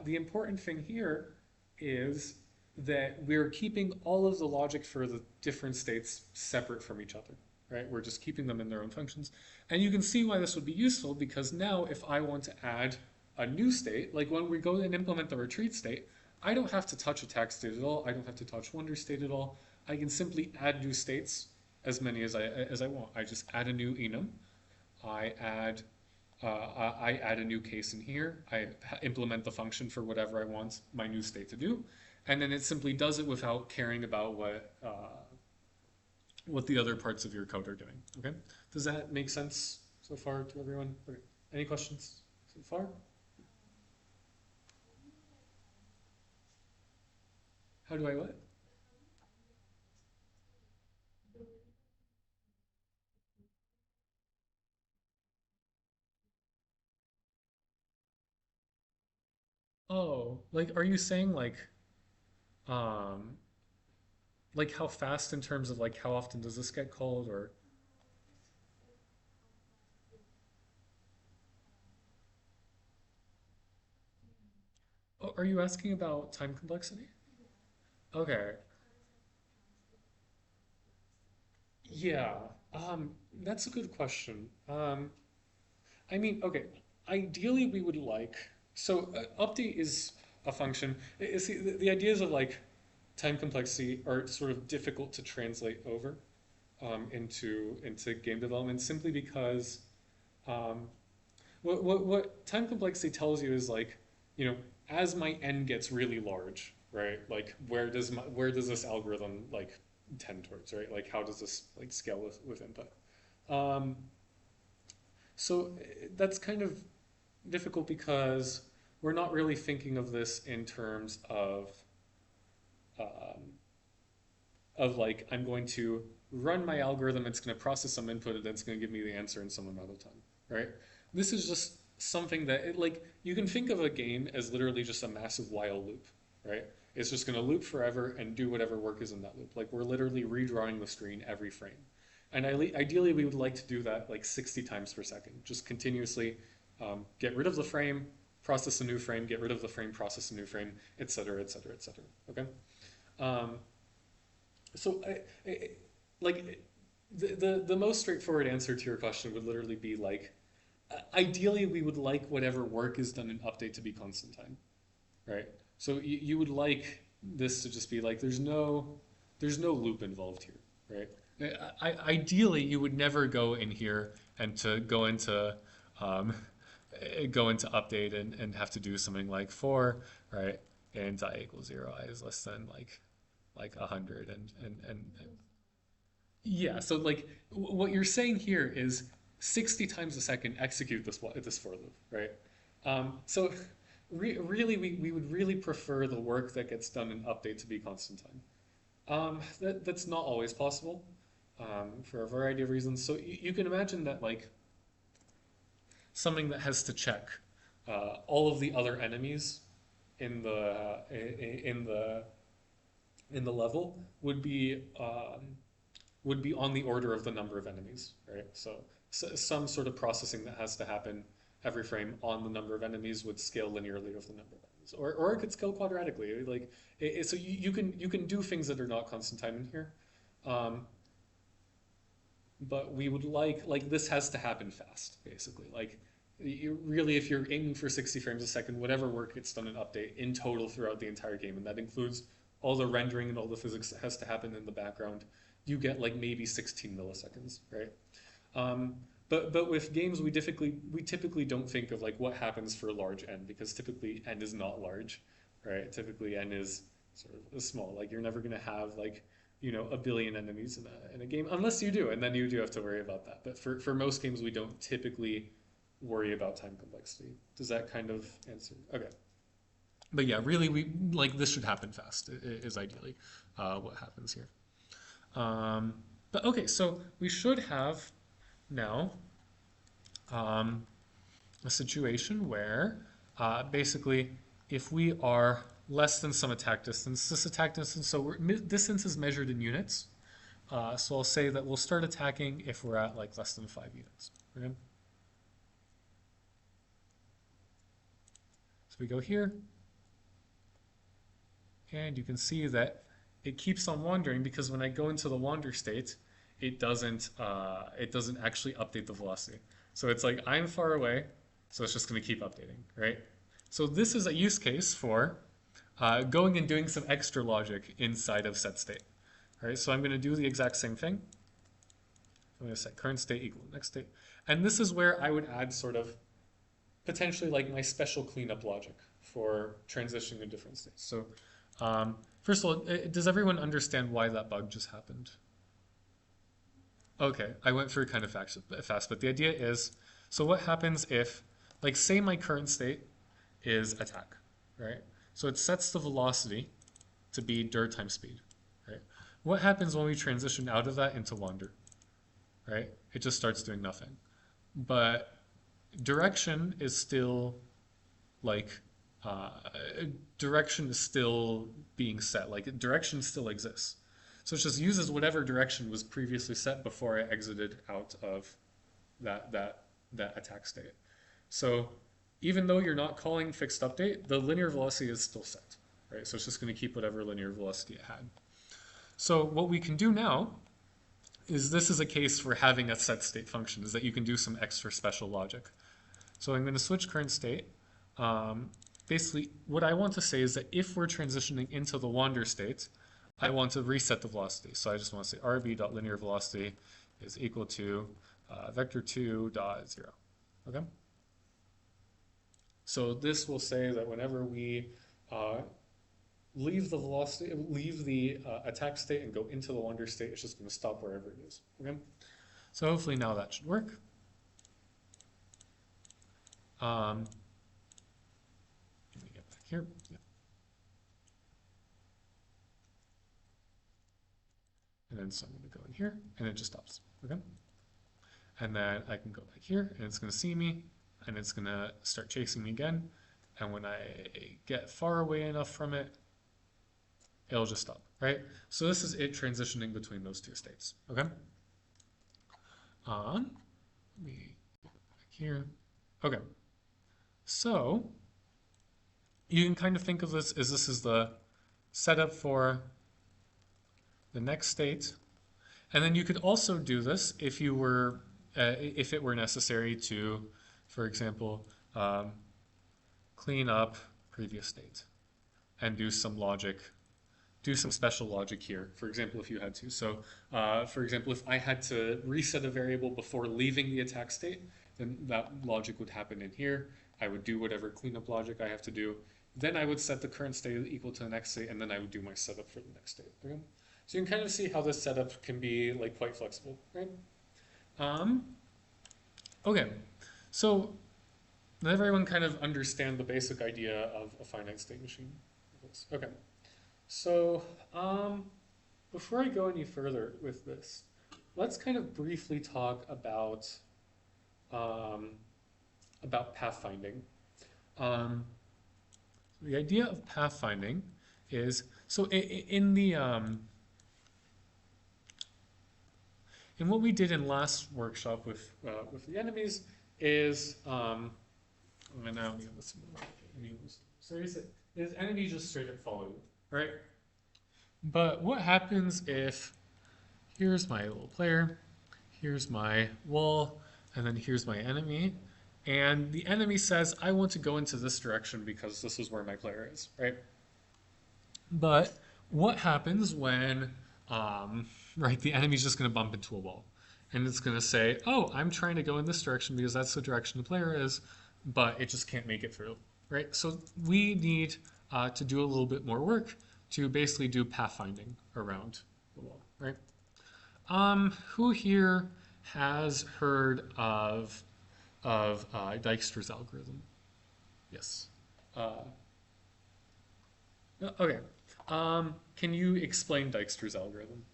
the important thing here is that we're keeping all of the logic for the different states separate from each other, right? We're just keeping them in their own functions. And you can see why this would be useful, because now if I want to add a new state, like when we go and implement the retreat state, I don't have to touch attack state at all. I don't have to touch wander state at all. I can simply add new states, as many as I want. I just add a new enum. I add a new case in here. I implement the function for whatever I want my new state to do, and then it simply does it without caring about what the other parts of your code are doing. Okay, does that make sense so far to everyone? Okay. Any questions so far? How do I what? Oh, like, are you saying um, like how fast in terms of like how often does this get called, or oh, are you asking about time complexity? Okay, yeah, that's a good question. I mean, okay, ideally we would like, so update is a function. See, the ideas of like time complexity are sort of difficult to translate over into game development simply because um, what time complexity tells you is like, you know, as my n gets really large, right? Like where does this algorithm like tend towards, right? Like how does this like scale with input? Um, so that's kind of difficult because we're not really thinking of this in terms um, of like I'm going to run my algorithm, it's going to process some input, and then it's going to give me the answer in some amount of time, right? This is just something that like you can think of a game as literally just a massive while loop, right? It's just going to loop forever and do whatever work is in that loop. Like we're literally redrawing the screen every frame. And ideally, we would like to do that like 60 times per second, just continuously get rid of the frame, process a new frame, get rid of the frame, process a new frame, et cetera, et cetera, et cetera. Okay. Um, so, like, the most straightforward answer to your question would literally be like, ideally, we would like whatever work is done in update to be constant time, right? So you would like this to just be like, there's no loop involved here, right? Ideally, you would never go in here and to um, go into update and have to do something like for, right, and I equals 0, I is less than like 100 and yeah. So like what you're saying here is 60 times a second execute this for loop, right? So really, we would really prefer the work that gets done in update to be constant time. That's not always possible for a variety of reasons. So you can imagine that like something that has to check all of the other enemies in the level would be on the order of the number of enemies, right? So some sort of processing that has to happen every frame on the number of enemies would scale linearly with the number of enemies, or it could scale quadratically. Like so you can do things that are not constant time in here, um, but we would like this has to happen fast, basically. Like you really, if you're aiming for 60 frames a second, whatever work gets done in update in total throughout the entire game, and that includes all the rendering and all the physics that has to happen in the background, you get like maybe 16 milliseconds, right? Um, but with games, we typically don't think of like what happens for large n, because typically n is not large, right? Typically n is sort of small. Like you're never gonna have like a billion enemies in a game unless you do, and then you do have to worry about that. But for most games, we don't typically worry about time complexity. Does that kind of answer? Okay. But yeah, really, we like this should happen fast. Is ideally what happens here. Um, but okay, so we should have now a situation where basically if we are less than some attack distance, this attack distance, so distance is measured in units. So I'll say that we'll start attacking if we're at like less than 5 units. Okay? So we go here, and you can see that it keeps on wandering because when I go into the wander state, it doesn't actually update the velocity. So it's like I'm far away, so it's just going to keep updating, right? So this is a use case for going and doing some extra logic inside of set state. All right, so I'm going to do the exact same thing. I'm going to set current state equal next state. And this is where I would add sort of potentially like my special cleanup logic for transitioning in different states. So first of all, does everyone understand why that bug just happened? Okay, I went through kind of fast, but the idea is, so what happens if, like say my current state is attack, right? So it sets the velocity to be dir times speed, right? What happens when we transition out of that into wander, right? It just starts doing nothing. But direction is still like, direction is still being set, like direction still exists. So it just uses whatever direction was previously set before I exited out of that attack state. So even though you're not calling fixed update, the linear velocity is still set, right? So it's just going to keep whatever linear velocity it had. So what we can do now is this is a case for having a set state function, is that you can do some extra special logic. So I'm going to switch current state. Basically, what I want to say is that if we're transitioning into the wander state, I want to reset the velocity. So I just want to say rb.linear velocity is equal to vector2 dot 0. Okay? So this will say that whenever we leave the velocity, leave the attack state and go into the wander state, it's just going to stop wherever it is. Okay? So hopefully now that should work. Let me get back here. Yeah. And then so I'm going to go in here, and it just stops. Okay? And then I can go back here, and it's going to see me, and it's going to start chasing me again. And when I get far away enough from it, it'll just stop, right? So this is it transitioning between those two states. Okay? Let me go back here. Okay. So you can kind of think of this as this is the setup for the next state. And then you could also do this if you were, if it were necessary to, for example, clean up previous state and do some logic, do some special logic here. For example, if you had to. So, for example, if I had to reset a variable before leaving the attack state, then that logic would happen in here. I would do whatever cleanup logic I have to do. Then I would set the current state equal to the next state, and then I would do my setup for the next state. Okay? So you can kind of see how this setup can be like quite flexible, right? Okay, so does everyone kind of understand the basic idea of a finite state machine? Okay, so before I go any further with this, let's kind of briefly talk about pathfinding. The idea of pathfinding is, so in the in what we did in last workshop with the enemies is and now we have this so is enemies just straight up follow you, right? But what happens if here's my little player, here's my wall, and then here's my enemy, and the enemy says, I want to go into this direction because this is where my player is, right? But what happens when right? The enemy's just going to bump into a wall. And it's going to say, oh, I'm trying to go in this direction because that's the direction the player is, but it just can't make it through, right? So we need to do a little bit more work to basically do pathfinding around the wall, right? Who here has heard of Dijkstra's algorithm? Yes. Uh, okay. Can you explain Dijkstra's algorithm?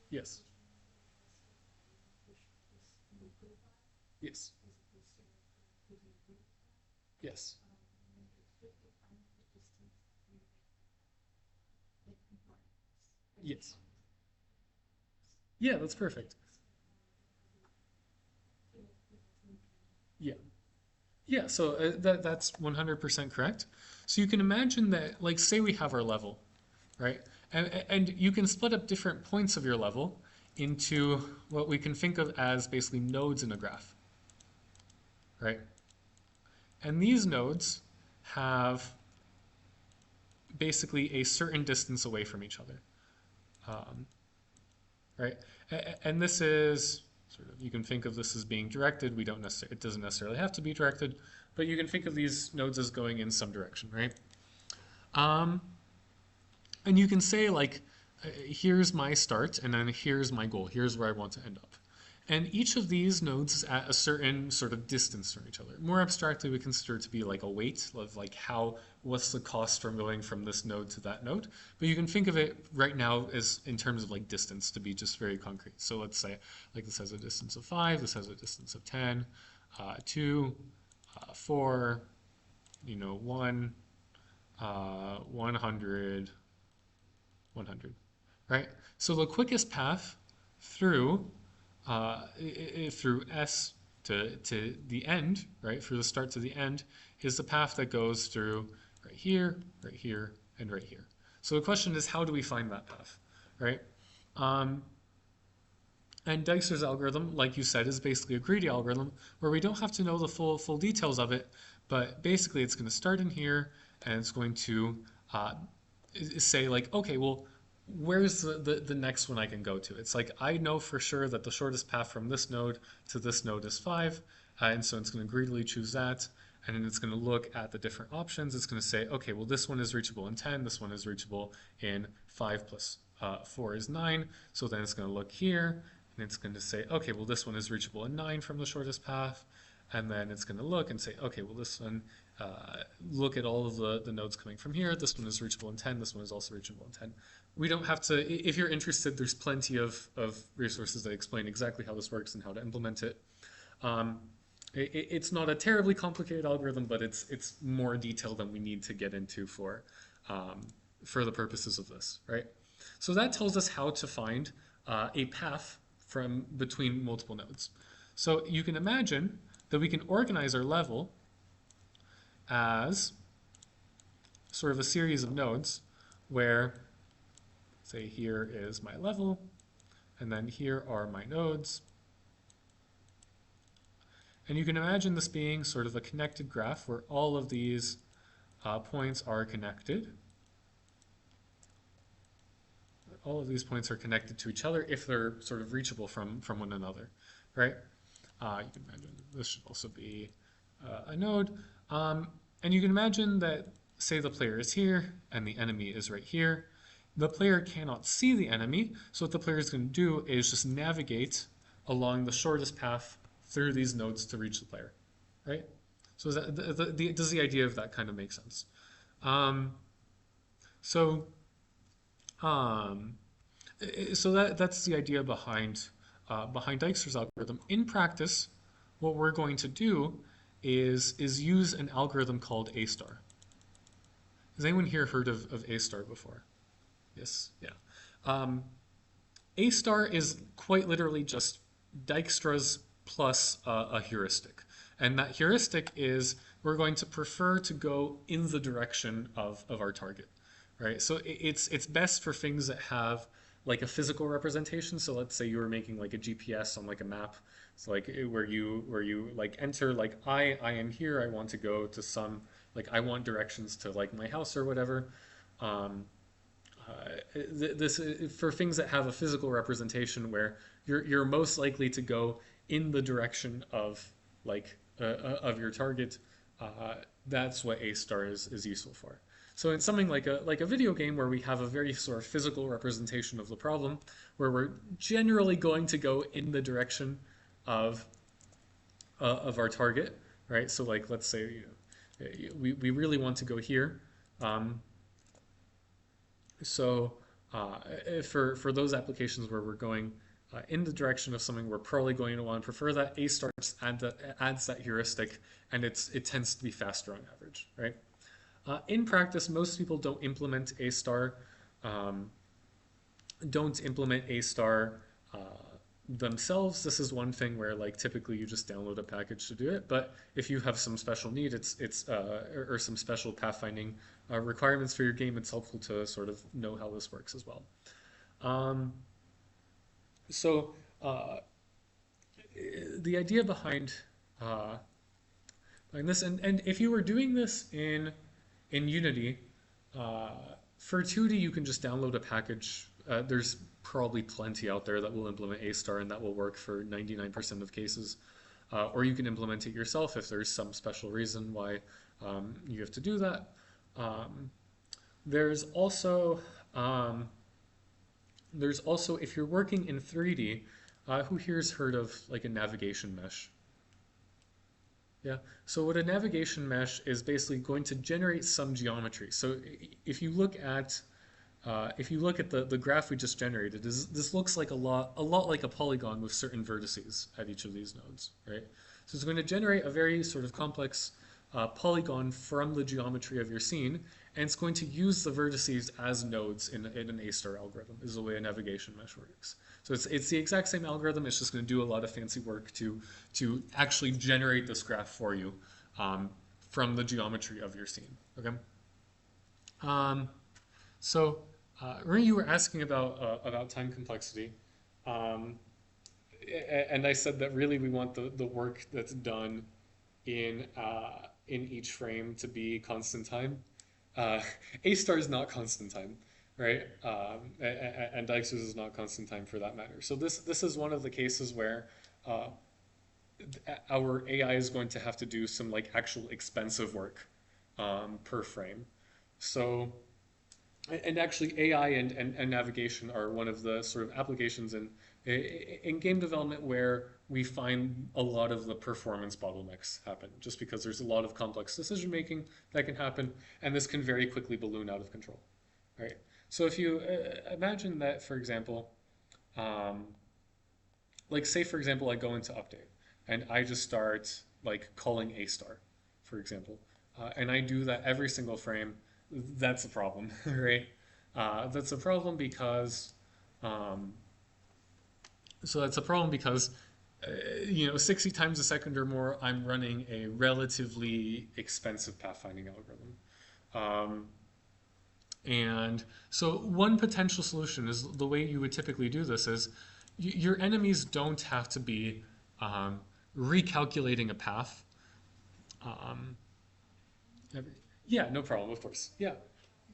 Yes. Yes. Yes. Yes. Yeah, that's perfect. Yeah. Yeah, so that's 100% correct. So you can imagine that, like, say we have our level, right? And you can split up different points of your level into what we can think of as basically nodes in a graph, right? And these nodes have basically a certain distance away from each other, um, right? And this is sort of, you can think of this as being directed. We don't necessarily, it doesn't necessarily have to be directed, but you can think of these nodes as going in some direction, right? Um, and you can say like, here's my start, and then here's my goal. Here's where I want to end up. And each of these nodes is at a certain sort of distance from each other. More abstractly, we consider it to be like a weight of like what's the cost from going from this node to that node. But you can think of it right now as in terms of like distance to be just very concrete. So let's say like this has a distance of 5, this has a distance of 10, 2, 4, 1, 100, 100, right? So the quickest path through through S to the end, right, through the start to the end, is the path that goes through right here, and right here. So the question is, how do we find that path, right? Um, and Dijkstra's algorithm, like you said, is basically a greedy algorithm where we don't have to know the full details of it, but basically it's going to start in here and it's going to say like, okay, well, where's the next one I can go to? It's like I know for sure that the shortest path from this node to this node is 5, and so it's going to greedily choose that, and then it's going to look at the different options. It's going to say, okay, well, this one is reachable in 10, this one is reachable in 5 plus 4 is 9, so then it's going to look here, and it's going to say, okay, well, this one is reachable in 9 from the shortest path, and then it's going to look and say, okay, well, this one, look at all of the nodes coming from here. This one is reachable in 10. This one is also reachable in 10. We don't have to, if you're interested, there's plenty of resources that explain exactly how this works and how to implement it. It's not a terribly complicated algorithm, but it's more detailed than we need to get into for the purposes of this, right? So that tells us how to find a path from between multiple nodes. So you can imagine that we can organize our level as sort of a series of nodes where, say, here is my level, and then here are my nodes. And you can imagine this being sort of a connected graph where all of these points are connected. All of these points are connected to each other if they're sort of reachable from one another, right? You can imagine this should also be a node. And you can imagine that, say the player is here and the enemy is right here. The player cannot see the enemy, so what the player is going to do is just navigate along the shortest path through these nodes to reach the player, right? So is that, does the idea of that kind of make sense? Um, so um, that's the idea behind Dijkstra's algorithm. In practice, what we're going to do is use an algorithm called A star. Has anyone here heard of A star before? Yes, yeah. A star is quite literally just Dijkstra's plus a heuristic. And that heuristic is we're going to prefer to go in the direction of our target, right? So it's best for things that have like a physical representation. So let's say you were making like a GPS on like a map. So like where you like enter like I am here. I want to go to some like I want directions to like my house or whatever. um, this for things that have a physical representation where you're most likely to go in the direction of of your target. That's what A star is useful for. So in something like a video game where we have a very sort of physical representation of the problem, where we're generally going to go in the direction of our target, right? So like let's say we really want to go here. Um, so for those applications where we're going in the direction of something, we're probably going to want to prefer that. A star adds that heuristic, and it tends to be faster on average, right? In practice, most people um, don't implement A star uh, themselves. This is one thing where like typically you just download a package to do it. But if you have some special need, or some special pathfinding requirements for your game, it's helpful to sort of know how this works as well. Um, so uh, the idea uh, behind this, and if you were doing this in Unity, uh, for 2D you can just download a package. There's probably plenty out there that will implement A star and that will work for 99% of cases. Or you can implement it yourself if there's some special reason why you have to do that. Um, there's also um, if you're working in 3D, who here's heard of like a navigation mesh? Yeah. So what a navigation mesh is basically going to generate some geometry. So if you look at the graph we just generated, this looks like a lot like a polygon with certain vertices at each of these nodes, right? So it's going to generate a very sort of complex polygon from the geometry of your scene, and it's going to use the vertices as nodes in an A-star algorithm, is the way a navigation mesh works. So it's the exact same algorithm, it's just going to do a lot of fancy work to actually generate this graph for you from the geometry of your scene, okay? Um, so Rui, you were asking about time complexity. Um, and I said that really we want the work that's done in each frame to be constant time. Uh, A star is not constant time, right? And Dijkstra's is not constant time for that matter. So this is one of the cases where uh, our AI is going to have to do some like actual expensive work per frame. So and actually AI and navigation are one of the sort of applications in game development where we find a lot of the performance bottlenecks happen just because there's a lot of complex decision making that can happen, and this can very quickly balloon out of control, right? So if you imagine that, for example, um, like say for example I go into update and I just start like calling A star, for example, and I do that every single frame, that's a problem, right? That's a problem because um, that's a problem because 60 times a second or more, I'm running a relatively expensive pathfinding algorithm. Um, and so one potential solution is the way you would typically do this is your enemies don't have to be um, recalculating a path. Um, yeah, no problem, of course. Yeah.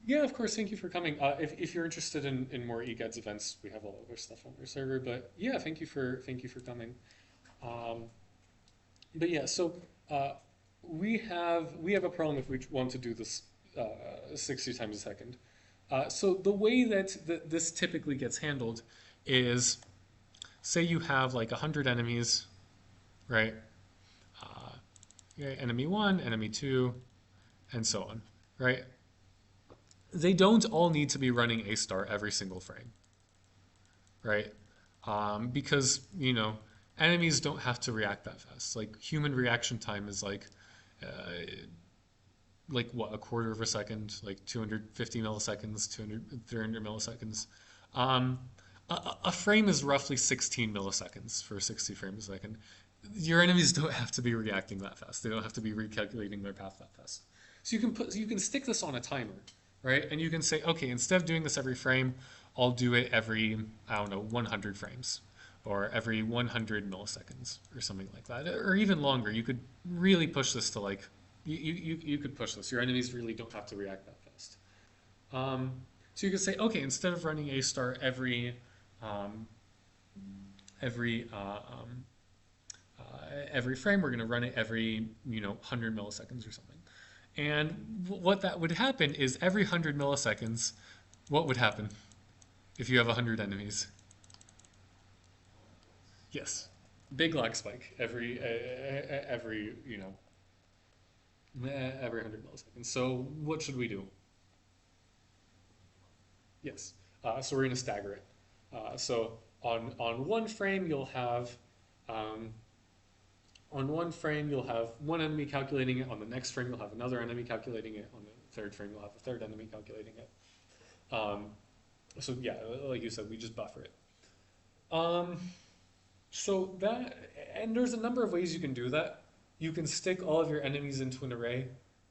Yeah, of course. Thank you for coming. If you're interested in more eGEDS events, we have all of our stuff on our server. But yeah, thank you for coming. Um, but yeah, so uh, we have a problem if we want to do this 60 times a second. So the way that this typically gets handled is, say you have like 100 enemies, right? Enemy one, enemy two, and so on, right? They don't all need to be running A star every single frame, right? Because enemies don't have to react that fast. Like human reaction time is like what, a quarter of a second, like 250 milliseconds, 300 milliseconds. Um, a frame is roughly 16 milliseconds for 60 frames a second. Your enemies don't have to be reacting that fast. They don't have to be recalculating their path that fast. So you can stick this on a timer, right? And you can say, okay, instead of doing this every frame, I'll do it every, I don't know, 100 frames or every 100 milliseconds or something like that, or even longer. You could really push this to like, you could push this. Your enemies really don't have to react that fast. Um, so you could say, okay, instead of running A star um, every every frame, we're going to run it every 100 milliseconds or something. And what that would happen is every 100 milliseconds, what would happen if you have 100 enemies? Yes, big lag spike every every 100 milliseconds. So what should we do? Yes. So we're going to stagger it. So on one frame you'll have um, one enemy calculating it. On the next frame you'll have another enemy calculating it. On the third frame you'll have a third enemy calculating it. Um, so yeah, like you said, we just buffer it. Um, so that and there's a number of ways you can do that. You can stick all of your enemies into an array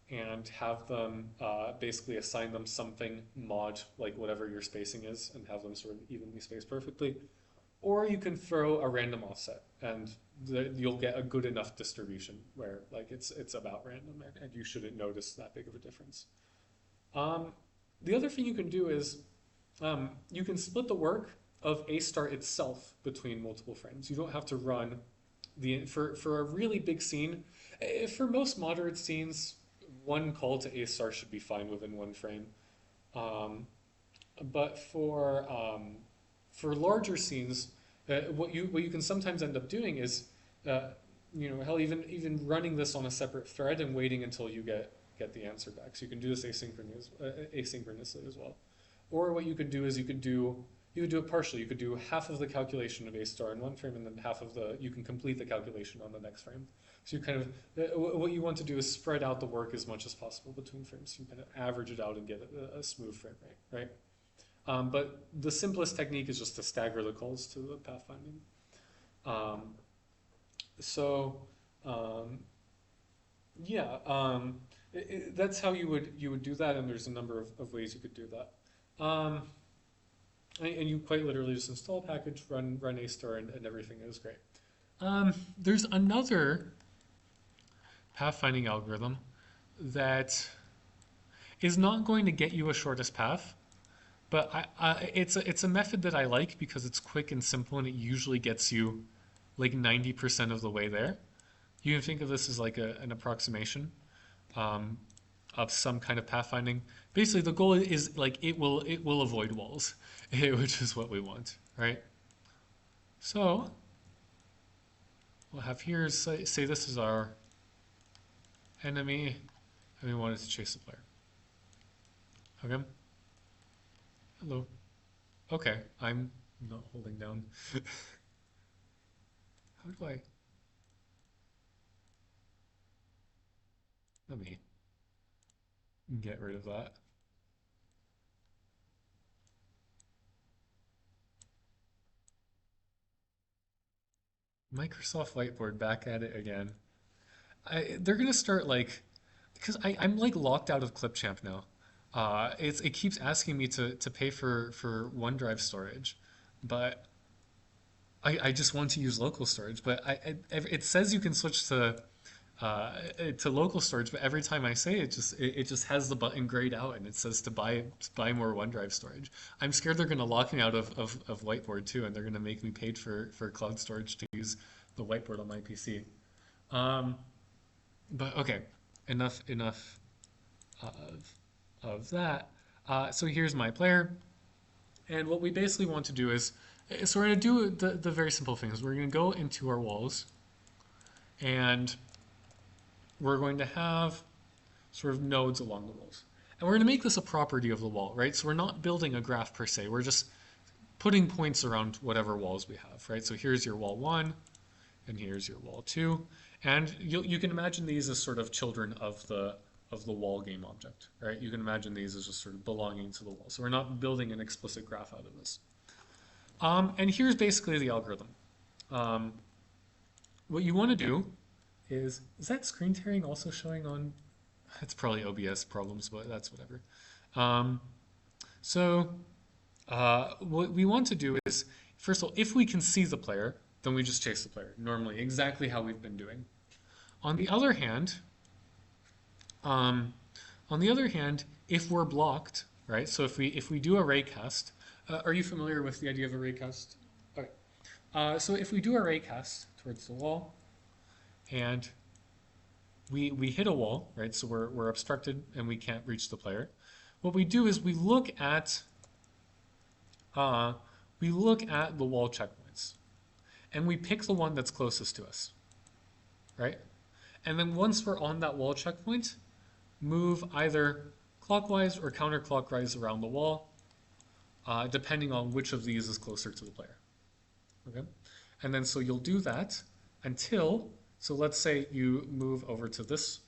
and have them basically assign them something mod, like whatever your spacing is, and have them sort of evenly spaced perfectly. Or you can throw a random offset, and you'll get a good enough distribution where like it's about random, and you shouldn't notice that big of a difference. Um, the other thing you can do is you can split the work of A star itself between multiple frames. You don't have to run for a really big scene. For most moderate scenes, one call to A star should be fine within one frame. Um, but for larger scenes, what you can sometimes end up doing is, uh, hell, even running this on a separate thread and waiting until you get the answer back. So you can do this asynchronously as well. Or what you could do is you could do it partially. You could do half of the calculation of A star in one frame, and then you can complete the calculation on the next frame. So you kind of what you want to do is spread out the work as much as possible between frames. So you kind of average it out and get a smooth frame rate, right? But the simplest technique is just to stagger the calls to the pathfinding. Um, so um, yeah, that's how you would do that, and there's a number of ways you could do that. And you quite literally just install a package, run A star, and everything is great. There's another pathfinding algorithm that is not going to get you a shortest path, but it's a method that I like because it's quick and simple, and it usually gets you like 90% of the way there. You can think of this as like an approximation um, of some kind of pathfinding. Basically, the goal is like it will avoid walls, which is what we want, right? So we'll have here say this is our enemy, and we want it to chase the player. Okay. Hello. Okay, I'm not holding down. How do I? Let me get rid of that. Microsoft Whiteboard back at it again. They're gonna start like, because I'm like locked out of Clipchamp now. It keeps asking me to pay for OneDrive storage, but I just want to use local storage. But it says you can switch to local storage, but every time I say it, just has the button grayed out and it says to buy more OneDrive storage. I'm scared they're gonna lock me out of Whiteboard too, and they're gonna make me pay for cloud storage to use the Whiteboard on my PC. Um, but okay, enough of that. So here's my player, and what we basically want to do is, so we're going to do the very simple things. We're going to go into our walls, and we're going to have sort of nodes along the walls. And we're going to make this a property of the wall, right? So we're not building a graph per se. We're just putting points around whatever walls we have, right? So here's your wall 1, and here's your wall 2. And you can imagine these as sort of children of the wall game object, right? You can imagine these as just sort of belonging to the wall. So we're not building an explicit graph out of this. And here's basically the algorithm. Um, what you want to do is that screen tearing also showing on? It's probably OBS problems, but that's whatever. Um, so what we want to do is, first of all, if we can see the player, then we just chase the player, normally, exactly how we've been doing. On the other hand, um, if we're blocked, right? So if we do a ray cast, are you familiar with the idea of a ray cast? Okay. So if we do a ray cast towards the wall, and we hit a wall, right? So we're obstructed and we can't reach the player. What we do is uh, we look at the wall checkpoints, and we pick the one that's closest to us, right? And then once we're on that wall checkpoint, move either clockwise or counterclockwise around the wall, depending on which of these is closer to the player. Okay, and then so you'll do that until, so let's say you move over to this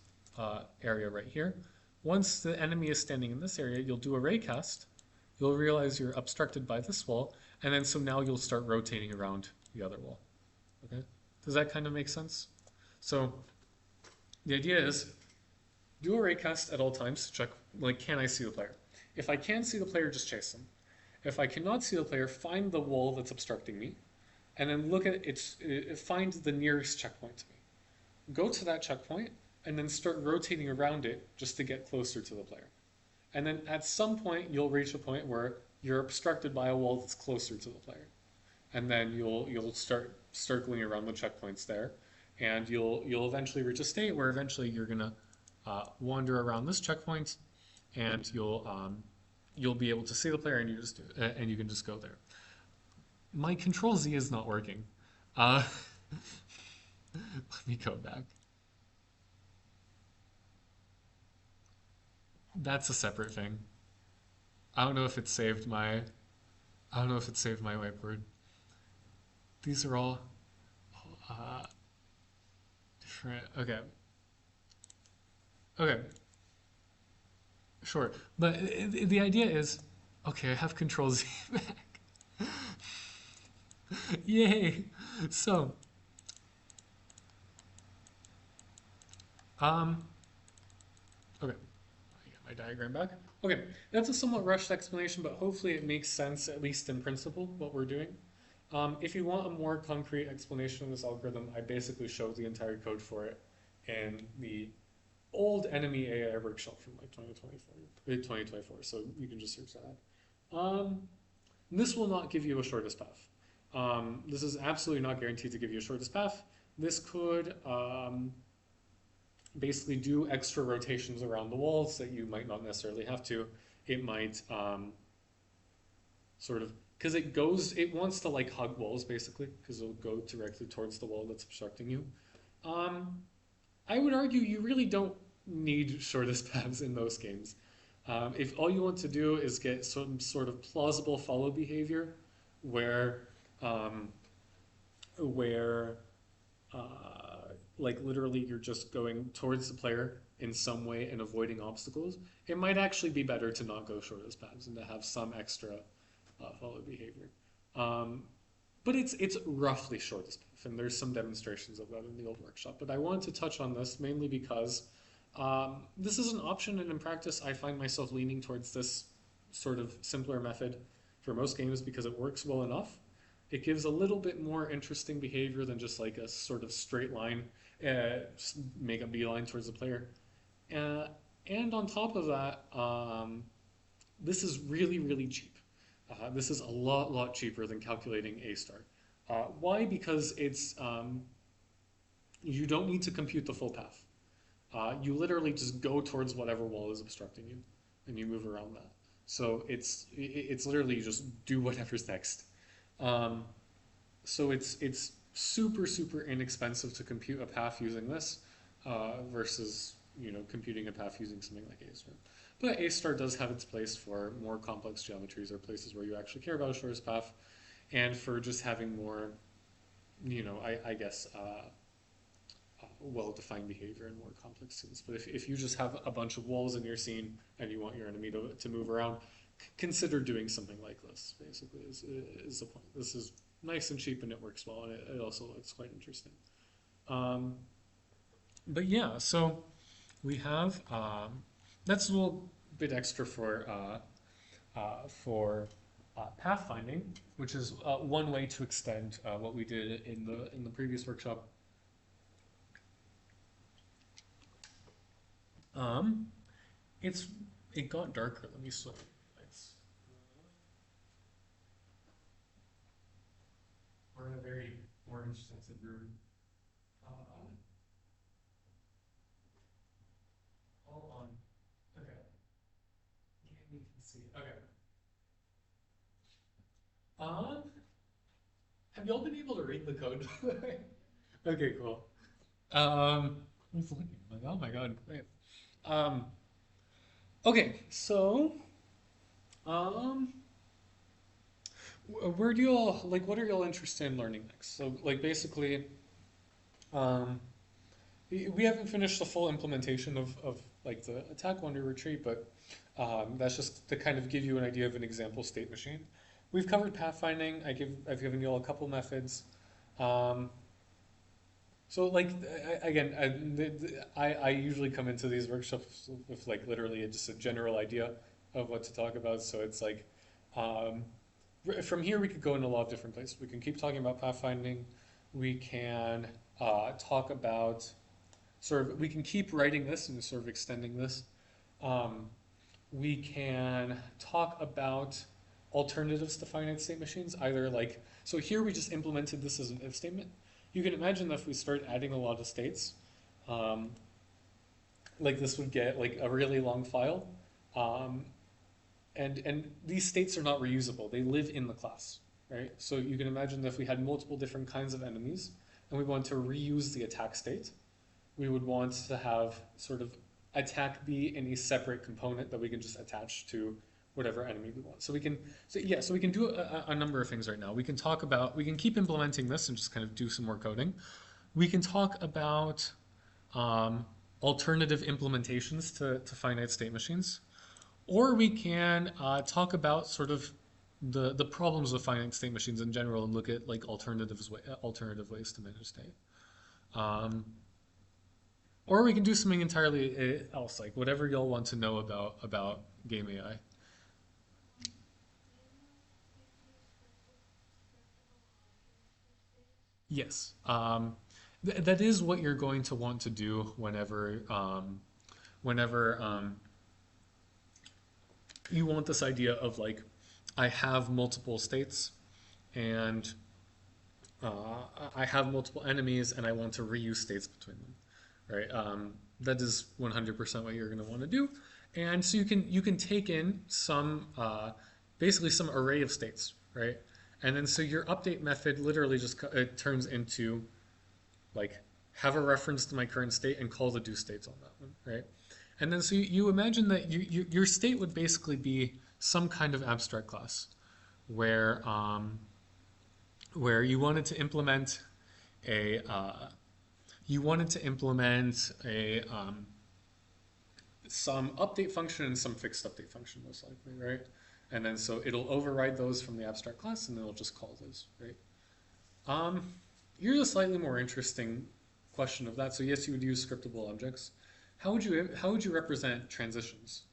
area right here. Once the enemy is standing in this area, you'll do a ray cast. You'll realize you're obstructed by this wall, and then so now you'll start rotating around the other wall. Okay, does that kind of make sense? So the idea is do a ray cast at all times to check, like, can I see the player? If I can see the player, just chase them. If I cannot see the player, find the wall that's obstructing me, and then look at it, find the nearest checkpoint to me. Go to that checkpoint, and then start rotating around it just to get closer to the player. And then at some point, you'll reach a point where you're obstructed by a wall that's closer to the player. And then you'll start circling around the checkpoints there, and you'll eventually reach a state where eventually you're gonna wander around this checkpoint, and you'll be able to see the player, and you can just go there. My Control Z is not working. Let me go back. That's a separate thing. I don't know if it saved my whiteboard. These are all different. Okay. Okay. Sure. But the idea is, okay, I have Control Z back. Yay! So, okay, I got my diagram back. Okay, that's a somewhat rushed explanation, but hopefully it makes sense, at least in principle, what we're doing. If you want a more concrete explanation of this algorithm, I basically showed the entire code for it in the old enemy AI workshop from like 2024, so you can just search that. This will not give you a shortest path. This is absolutely not guaranteed to give you a shortest path. This could basically do extra rotations around the walls that you might not necessarily have to. It might sort of, because it wants to like hug walls basically, because it'll go directly towards the wall that's obstructing you. I would argue you really don't need shortest paths in those games. If all you want to do is get some sort of plausible follow behavior where like literally you're just going towards the player in some way and avoiding obstacles, it might actually be better to not go shortest paths and to have some extra follow behavior. But it's roughly shortest path, and there's some demonstrations of that in the old workshop. But I wanted to touch on this mainly because this is an option, and in practice I find myself leaning towards this sort of simpler method for most games because it works well enough. It gives a little bit more interesting behavior than just like a sort of straight line, make a beeline towards the player. And on top of that, this is really, really cheap. This is a lot cheaper than calculating A star. Why? Because it's you don't need to compute the full path. You literally just go towards whatever wall is obstructing you, and you move around that. So it's literally you just do whatever's next. So it's super inexpensive to compute a path using this versus computing a path using something like A star. But A star does have its place for more complex geometries or places where you actually care about a shortest path, and for just having more, I guess, well-defined behavior in more complex scenes. But if you just have a bunch of walls in your scene and you want your enemy to move around, consider doing something like this, basically, is the point. This is nice and cheap, and it works well, and it also looks quite interesting. But yeah, so we have, that's a little bit extra for pathfinding, which is one way to extend what we did in the previous workshop. It got darker. Let me in a very more extensive room. Hold on. Okay. Can't even see. Okay. Um, have y'all been able to read the code? Okay, cool. I was looking, like, oh my god, wait. Um, okay, so, um, where do y'all, like, what are y'all interested in learning next? So, like, basically, um, we haven't finished the full implementation of like the attack wander retreat, but that's just to kind of give you an idea of an example state machine. We've covered pathfinding. I've given you all a couple methods. Um, so like again, I usually come into these workshops with like literally just a general idea of what to talk about. So it's like um, from here we could go in a lot of different places. We can keep talking about pathfinding. We can talk about sort of we can keep writing this and sort of extending this. Um, we can talk about alternatives to finite state machines, either like, so here we just implemented this as an if statement. You can imagine that if we start adding a lot of states, um, like this would get like a really long file. Um, and these states are not reusable. They live in the class, right? So you can imagine that if we had multiple different kinds of enemies and we want to reuse the attack state, we would want to have sort of attack be in a separate component that we can just attach to whatever enemy we want. So we can, so we can do a number of things right now. We can talk about, we can keep implementing this and just kind of do some more coding. We can talk about alternative implementations to finite state machines, or we can talk about sort of the problems of finite state machines in general and look at like alternative ways to manage state. Or we can do something entirely else, like whatever y'all want to know about game AI. Yes, that is what you're going to want to do whenever you want this idea of like, I have multiple states and I have multiple enemies and I want to reuse states between them, right? That is 100% what you're going to want to do. And so you can take in some basically some array of states, right? And then so your update method literally just it turns into like have a reference to my current state and call the do states on that one, right? And then so you imagine that your state would basically be some kind of abstract class where where you wanted to implement a some update function and some fixed update function most likely, right? And then so it'll override those from the abstract class and then it'll just call those, right? Um, Here's a slightly more interesting question of that. So yes, you would use scriptable objects. How would you represent transitions?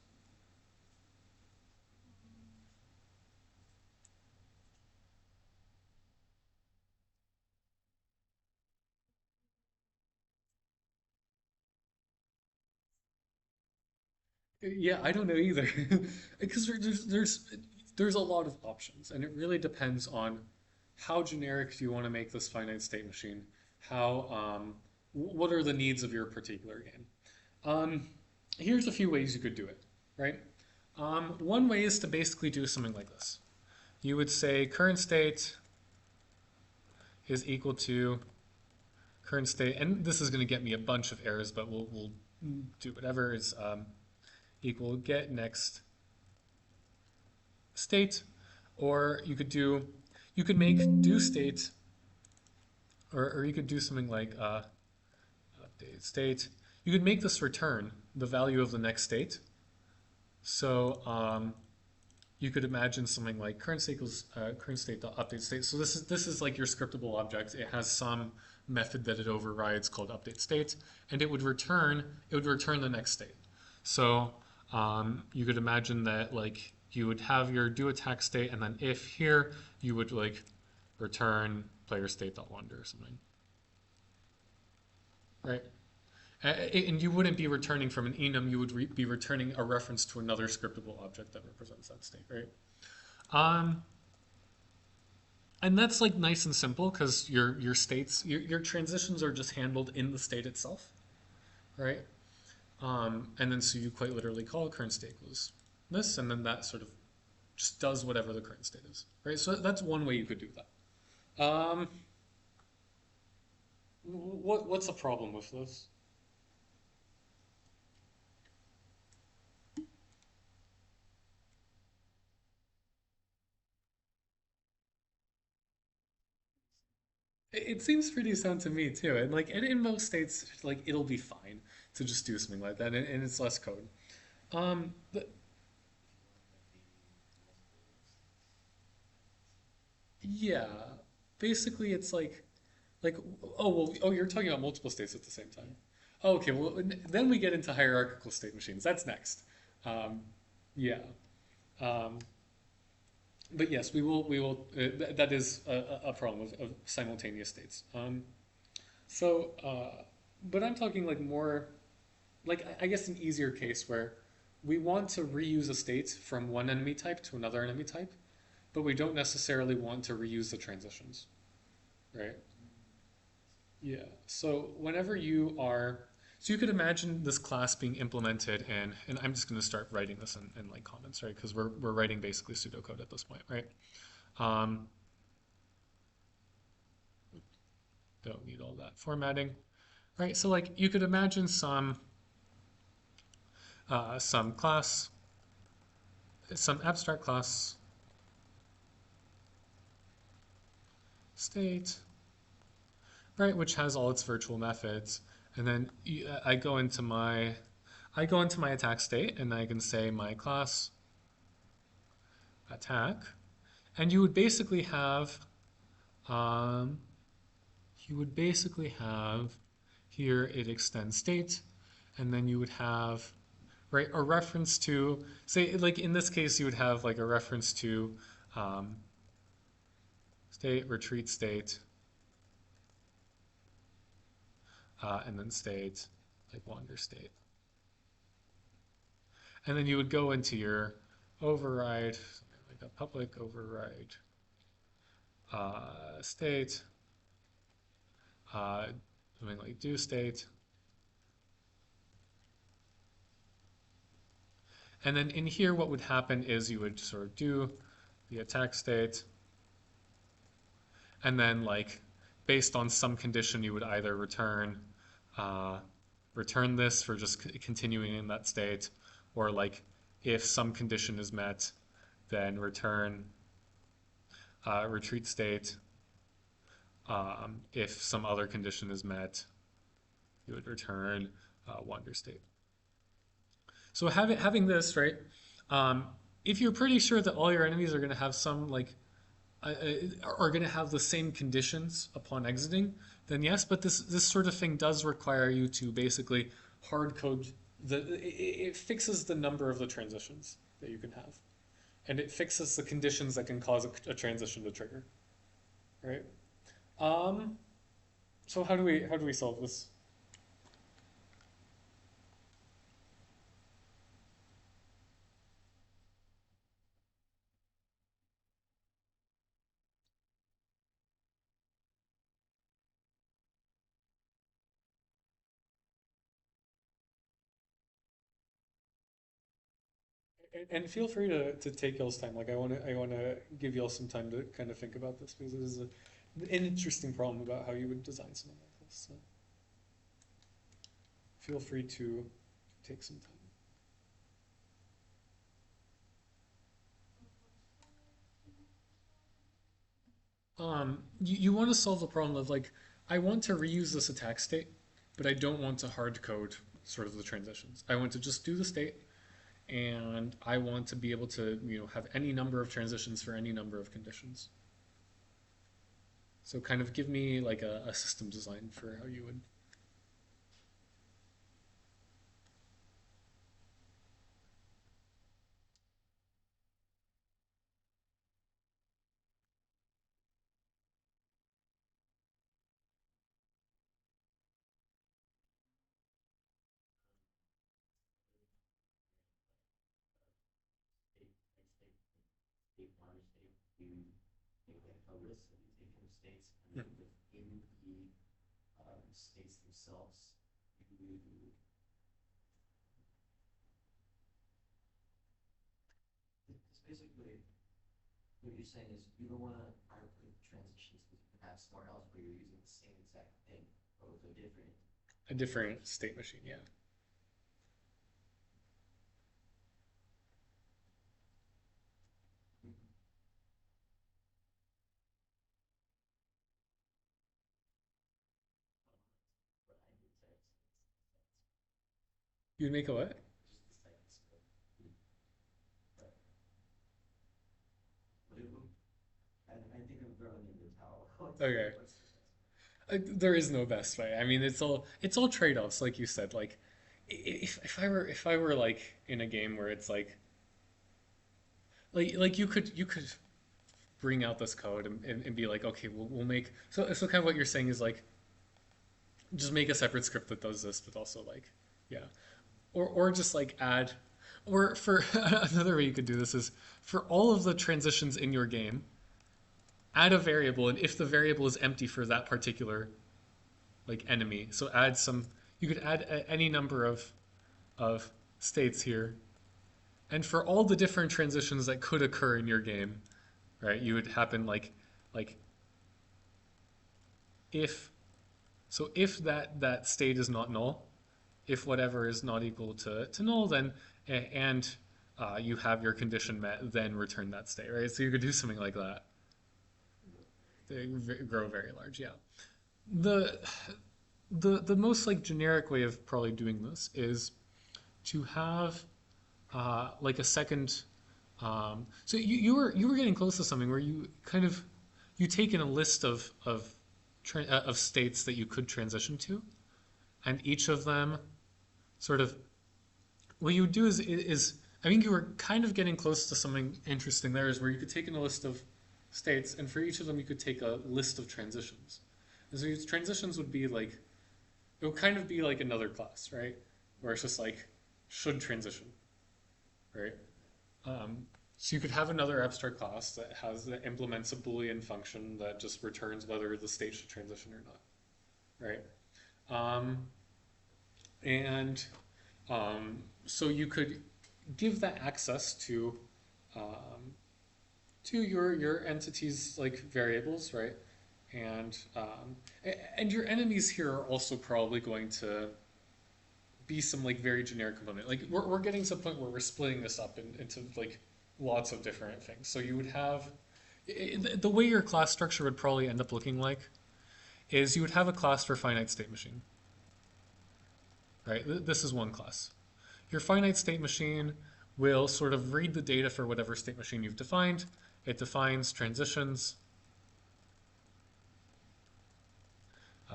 Yeah, I don't know either, because there's a lot of options, and it really depends on how generic do you want to make this finite state machine. How what are the needs of your particular game? Um, Here's a few ways you could do it, right? One way is to basically do something like this. You would say current state is equal to current state, and this is going to get me a bunch of errors, but we'll do whatever is equal get next state, or you could make do state, or you could do something like update state. You could make this return the value of the next state. So you could imagine something like current state equals current state dot update state. So this is like your scriptable object. It has some method that it overrides called update state, and it would return the next state. So you could imagine that like you would have your do attack state, and then if here you would like return player state dot wander or something, right? And you wouldn't be returning from an enum, you would be returning a reference to another scriptable object that represents that state, right? Um, And that's like nice and simple because your states your transitions are just handled in the state itself, right? And then so you quite literally call current state equals this, and then that sort of just does whatever the current state is, right? So that's one way you could do that. What's the problem with this? It seems pretty sound to me too, and like in most states, like it'll be fine to just do something like that, and it's less code. But yeah, basically it's like oh well oh you're talking about multiple states at the same time. Oh, okay, well then we get into hierarchical state machines. That's next. Um, yeah. Um, but yes, we will. That is a problem of simultaneous states. So, but I'm talking like more like I guess an easier case where we want to reuse a state from one enemy type to another enemy type, but we don't necessarily want to reuse the transitions, right? Yeah. So whenever you are, so you could imagine this class being implemented in, and I'm just going to start writing this in like comments, right? Because we're writing basically pseudocode at this point, right? Um, don't need all that formatting, right? So like you could imagine some class, some abstract class state, right, which has all its virtual methods, and then I go into my attack state, and I can say my class attack, and um, you would basically have here it extends state, and then you would have right a reference to say like in this case you would have like a reference to um, state retreat state and then state like wander state, and then you would go into your override like a public override state uh, something like do state. And then in here, what would happen is you would sort of do the attack state, and then like based on some condition, you would either uh, return this for just continuing in that state, or like if some condition is met, then return retreat state. If some other condition is met, you would return wander state. So having this right, um, if you're pretty sure that all your enemies are going to have some like are going to have the same conditions upon exiting, then yes. But this sort of thing does require you to basically hard code it fixes the number of the transitions that you can have, and it fixes the conditions that can cause a transition to trigger. Right. Um. So how do we solve this? And feel free to take y'all's time. Like I wanna give y'all some time to kind of think about this because it is an interesting problem about how you would design something like this. So feel free to take some time. You want to solve the problem of like I want to reuse this attack state, but I don't want to hard code sort of the transitions. I want to just do the state, and I want to be able to have any number of transitions for any number of conditions. So kind of give me like a system design for how you would. a list that you take from states, and Mhm. then within the states themselves, you it's basically what you're saying is you don't want to arbitrate transitions because you can have somewhere else where you're using the same exact thing, but with a different A different state machine, yeah. what I did text. You'd make a what? Just the second script. But what it, I think I'm throwing in the towel. Okay. What's the best? There is no best way. I mean, it's all trade-offs, like you said. Like, if I were like in a game where it's like you could bring out this code and be like, okay, we'll make so kind of what you're saying is like just make a separate script that does this, but also like yeah, or just like add, or for another way you could do this is for all of the transitions in your game, add a variable, and if the variable is empty for that particular like enemy, so add some. You could add any number of states here, and for all the different transitions that could occur in your game, right? You would happen like if if that state is not null, if whatever is not equal to null, then and you have your condition met, then return that state, right? So you could do something like that. They grow very large, yeah. The the most like generic way of probably doing this is to have like a second. So you were getting close to something where you kind of you take in a list of states that you could transition to, and each of them sort of what you would do is I think you were kind of getting close to something interesting there is where you could take in a list of states, and for each of them you could take a list of transitions. And so these transitions would be like it would kind of be like another class, right? Where it's just like should transition, right? Um, so you could have another abstract class that implements a Boolean function that just returns whether the state should transition or not, right? Um, and so you could give that access um, to your entity's like variables, right? And and your enemies here are also probably going to be some like very generic component. Like we're getting to the point where we're splitting this up into like lots of different things. So you would have the way your class structure would probably end up looking like is you would have a class for finite state machine, right? This is one class. Your finite state machine will sort of read the data for whatever state machine you've defined. It defines transitions,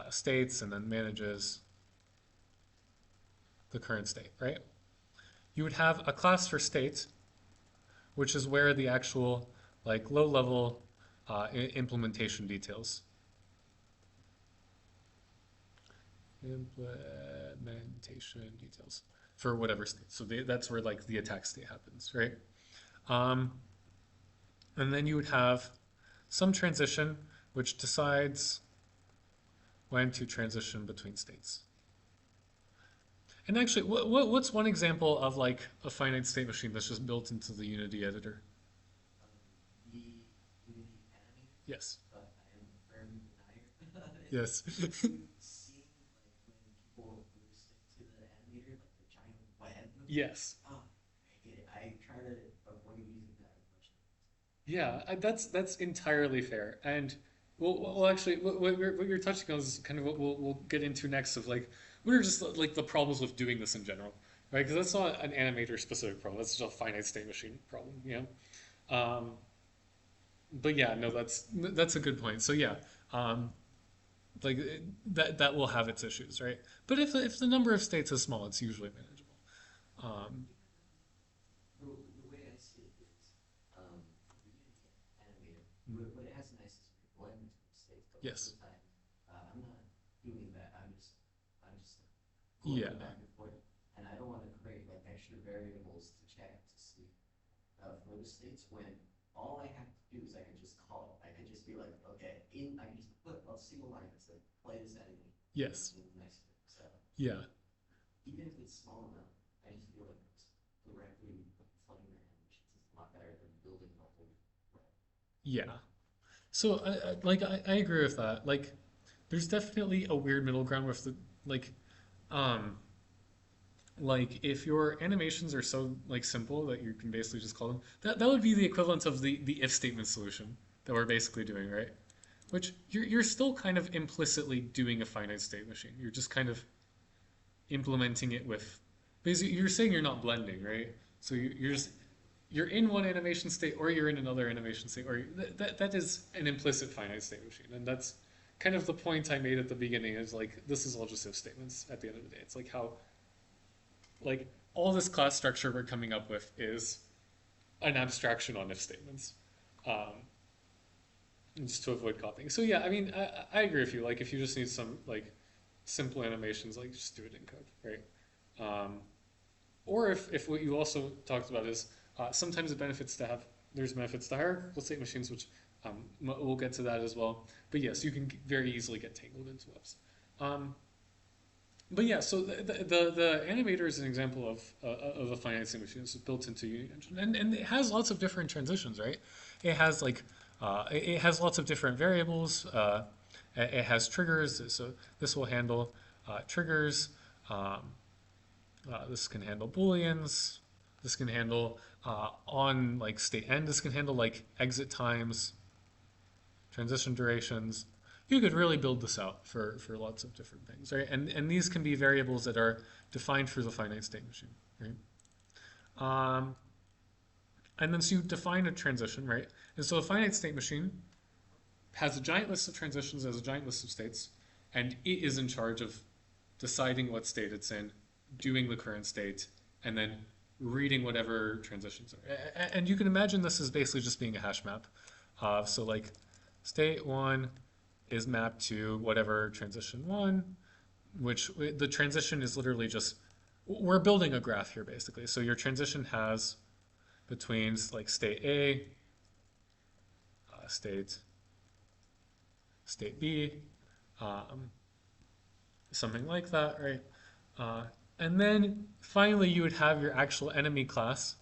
states, and then manages the current state, right? You would have a class for state, which is where the actual like low level implementation details. Implementation details for whatever state. So that's where like the attack state happens, right? Um, and then you would have some transition which decides when to transition between states. And actually, what's one example of like a finite state machine that's just built into the Unity editor? The Unity animator, Yes. but I am a firm denier. Yes. You've seen like when people glue stick to the animator, like the giant web. Yes. Oh, I get it. I try to avoid using that as much as Yeah, that's entirely fair. And well actually, what you're touching on is kind of what we'll get into next. Of like, what are just like the problems with doing this in general, right? Because that's not an animator specific problem. That's just a finite state machine problem, you know. But yeah, no, that's a good point. So yeah, um, like that will have its issues, right? But if the number of states is small, it's usually manageable. Um, the way I see it is, the Unity animator, what it has nice is you can blend between states, but most yes. of the time, I'm not doing that. I'm just Yeah. going back and forth, and I don't want to create like extra variables to check to see for the states when all I have to do is I could just call it. I could just be like, okay, I can just put a single line that says play this enemy Yes. in the next step. Yeah. Even if it's small enough, I just feel like it's directly playing their animations is a lot better than building the whole web. Yeah. So I agree with that. Like there's definitely a weird middle ground with the like um like if your animations are so like simple that you can basically just call them that would be the equivalent of the if statement solution that we're basically doing, right? Which you're still kind of implicitly doing a finite state machine. You're just kind of implementing it with basically you're saying you're not blending, right? So you're just you're in one animation state or you're in another animation state or that is an implicit finite state machine, and that's kind of the point I made at the beginning is like this is all just if statements at the end of the day. It's like how like all this class structure we're coming up with is an abstraction on if statements, um, just to avoid copying. So yeah, I mean, I agree with you. Like if you just need some like simple animations, like just do it in code, right? Or if what you also talked about is sometimes it benefits to have there's benefits to hierarchical state machines, which we'll get to that as well. But yes, you can very easily get tangled into webs. Um, but yeah, so the animator is an example of a finite state machine. It's built into Unity Engine, and it has lots of different transitions, right? It has like it has lots of different variables. It has triggers, so this will handle triggers. Um, this can handle booleans. This can handle on like state end. This can handle like exit times, transition durations. You could really build this out for lots of different things, right? And these can be variables that are defined for the finite state machine, right? Um, and then so you define a transition, right? And so a finite state machine has a giant list of transitions, has a giant list of states, and it is in charge of deciding what state it's in, doing the current state, and then reading whatever transitions are. And you can imagine this as basically just being a hash map. So like state one is mapped to whatever transition one, which the transition is literally just, we're building a graph here basically. So your transition has between like state A, state B, um, something like that, right? Uh, and then finally you would have your actual enemy class,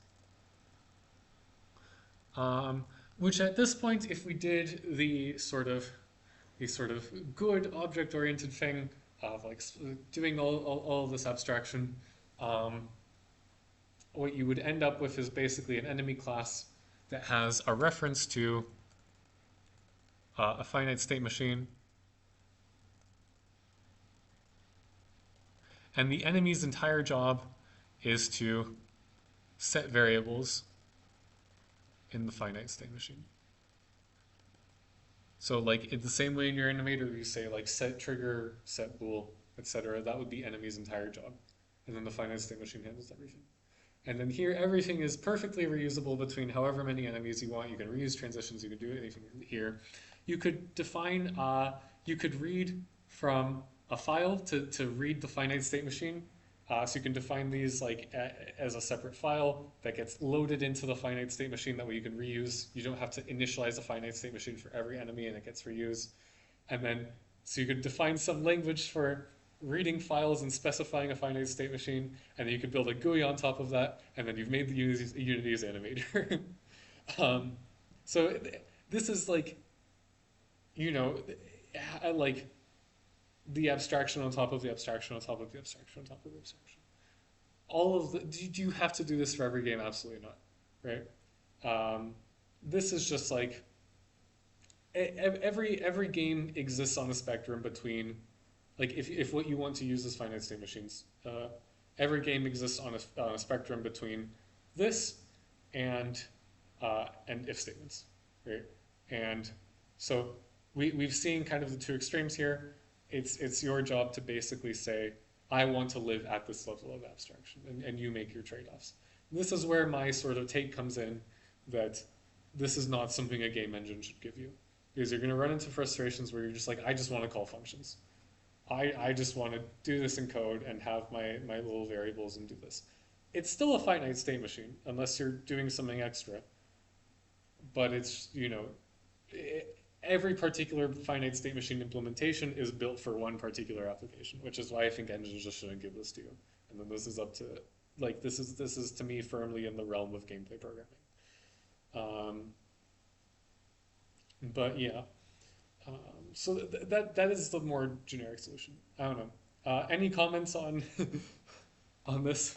um, which at this point, if we did the sort of good object-oriented thing of like doing all of this abstraction, um, what you would end up with is basically an enemy class that has a reference to a finite state machine. And the enemy's entire job is to set variables in the finite state machine. So like in the same way in your animator, you say like set trigger, set bool, etc. That would be enemy's entire job. And then the finite state machine handles everything. And then here, everything is perfectly reusable between however many enemies you want. You can reuse transitions. You can do anything here. You could define, you could read from a file to read the finite state machine. So you can define these like as a separate file that gets loaded into the finite state machine. That way you can reuse. You don't have to initialize a finite state machine for every enemy and it gets reused. And then, so you could define some language for reading files and specifying a finite state machine, and then you could build a GUI on top of that, and then you've made the Unity's animator. um, so this is like, you know, like the abstraction on top of the abstraction on top of the abstraction on top of the abstraction. All of the, do you have to do this for every game? Absolutely not, right? This is just like, every game exists on a spectrum between, like if what you want to use is finite state machines, every game exists on a spectrum between this and if statements, right? And so we've seen kind of the two extremes here. It's your job to basically say, I want to live at this level of abstraction, and you make your trade-offs. This is where my sort of take comes in, that this is not something a game engine should give you. Because you're going to run into frustrations where you're just like, I just want to call functions. I just want to do this in code and have my little variables and do this. It's still a finite state machine, unless you're doing something extra. but it's, every particular finite state machine implementation is built for one particular application, which is why I think engines just shouldn't give this to you. And then this is up to, like, this is to me firmly in the realm of gameplay programming. Um, but yeah, um, so that is the more generic solution. I don't know. Any comments on on this?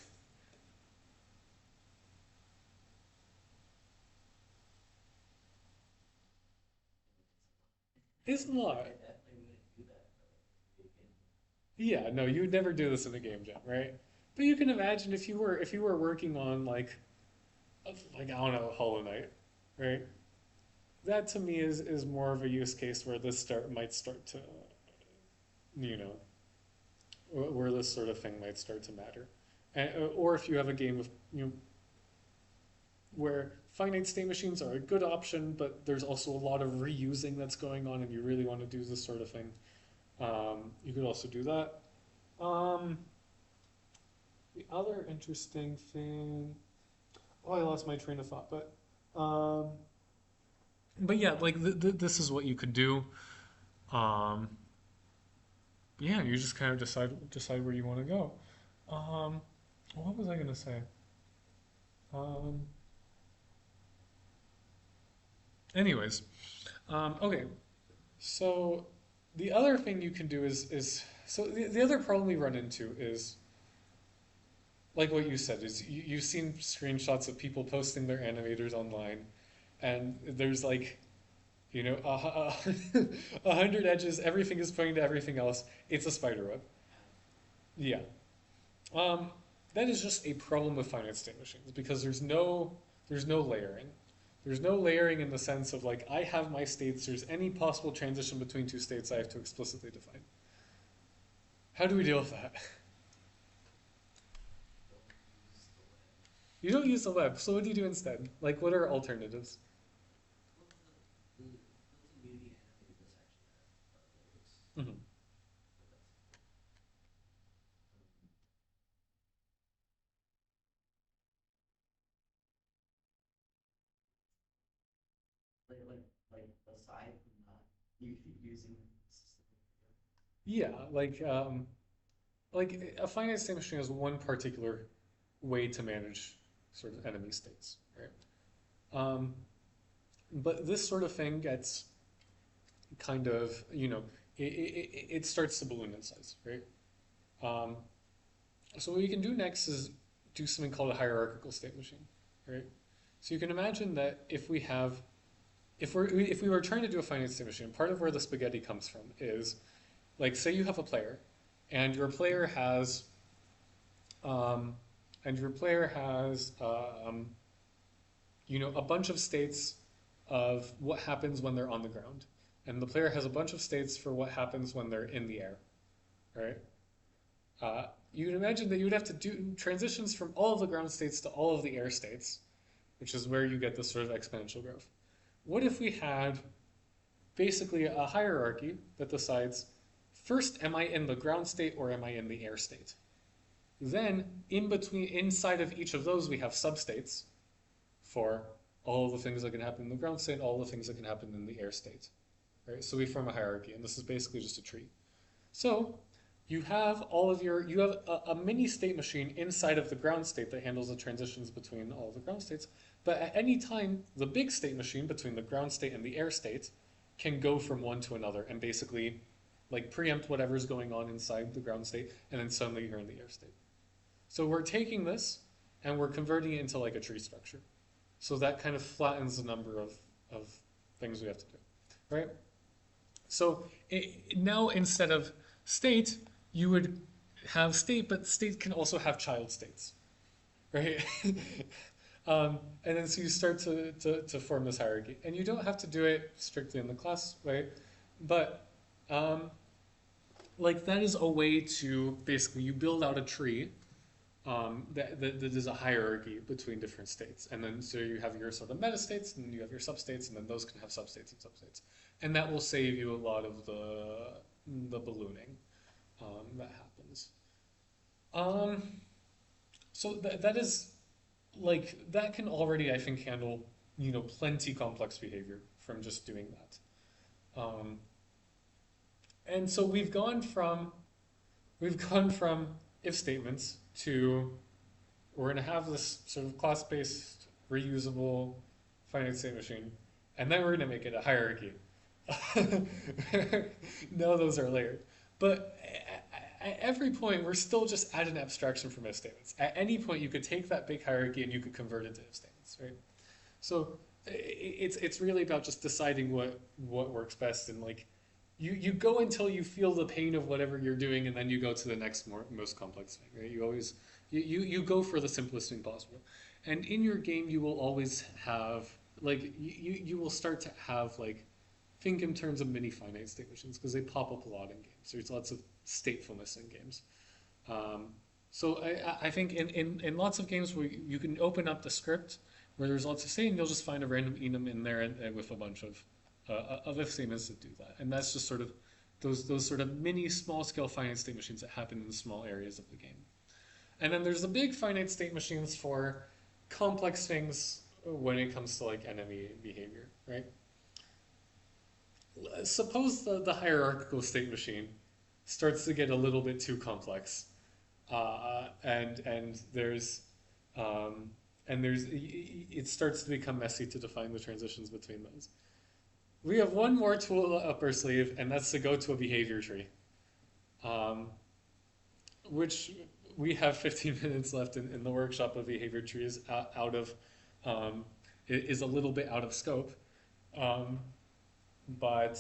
It's not. I definitely wouldn't do that though. Yeah, no, you would never do this in a game jam, right? But you can imagine if you were working on like I don't know, Hollow Knight, right? That to me is more of a use case where this might start to, you know, where this sort of thing might start to matter. Or if you have a game with, where finite state machines are a good option, but there's also a lot of reusing that's going on, and you really want to do this sort of thing. You could also do that. Um, the other interesting thing, oh, I lost my train of thought, um, but yeah, like this is what you could do. Um, yeah, you just kind of decide where you want to go. Um, what was I gonna say? Um, anyways, okay. So the other thing you can do is so the other problem we run into is like what you said is you've seen screenshots of people posting their animators online, and there's like, a hundred edges. Everything is pointing to everything else. It's a spider web. Yeah. Um, that is just a problem with finite state machines because there's no layering. There's no layering in the sense of like I have my states. There's any possible transition between two states I have to explicitly define. How do we deal with that? Don't use the web. You don't use the web, so what do you do instead? Like, what are alternatives? Well, the multimedia animator does actually have layers, Hmm. but like aside from not using system. Yeah, like a finite state machine has one particular way to manage sort of enemy states, right? Um, but this sort of thing gets kind of, it starts to balloon in size, right? Um, so what you can do next is do something called a hierarchical state machine, right? So you can imagine that if we were trying to do a finite state machine, part of where the spaghetti comes from is like say you have a player, and your player has um, and your player has a bunch of states of what happens when they're on the ground, and the player has a bunch of states for what happens when they're in the air, right? You can imagine that you would have to do transitions from all of the ground states to all of the air states, which is where you get this sort of exponential growth. What if we had basically a hierarchy that decides first, am I in the ground state or am I in the air state? Then, inside of each of those, we have substates for all the things that can happen in the ground state, all the things that can happen in the air state. Right? So we form a hierarchy, and this is basically just a tree. So you have a mini state machine inside of the ground state that handles the transitions between all the ground states. But at any time, the big state machine between the ground state and the air state can go from one to another and basically like preempt whatever's going on inside the ground state, and then suddenly you're in the air state. So we're taking this and we're converting it into like a tree structure. So that kind of flattens the number of things we have to do, right? So now instead of state, you would have state, but state can also have child states, right? And then so you start to form this hierarchy. And you don't have to do it strictly in the class way, but like that is a way to basically you build out a tree that is a hierarchy between different states. And then so you have your sort of meta states, and you have your substates, and then those can have substates and substates. And that will save you a lot of the ballooning that happens. Um, so that is like that can already I think handle plenty complex behavior from just doing that. And so we've gone from if statements to we're going to have this sort of class-based, reusable finite state machine, and then we're going to make it a hierarchy. No, those are layered. But at every point, we're still just at an abstraction from if statements. At any point, you could take that big hierarchy and you could convert it to if statements, right? So it's really about just deciding what works best, and like you go until you feel the pain of whatever you're doing, and then you go to the next most complex thing, right? You go for the simplest thing possible, and in your game you will always have like you will start to have like think in terms of mini finite state machines because they pop up a lot in games. There's lots of statefulness in games. Um, so I think in lots of games where you can open up the script where there's lots of state and you'll just find a random enum in there and with a bunch of if statements that do that. And that's just sort of those sort of mini small scale finite state machines that happen in small areas of the game. And then there's the big finite state machines for complex things when it comes to like enemy behavior, right? Suppose the hierarchical state machine starts to get a little bit too complex, and it starts to become messy to define the transitions between those. We have one more tool up our sleeve, and that's to go to a behavior tree, um, which we have 15 minutes left in the workshop of behavior trees out of is a little bit out of scope. Um, but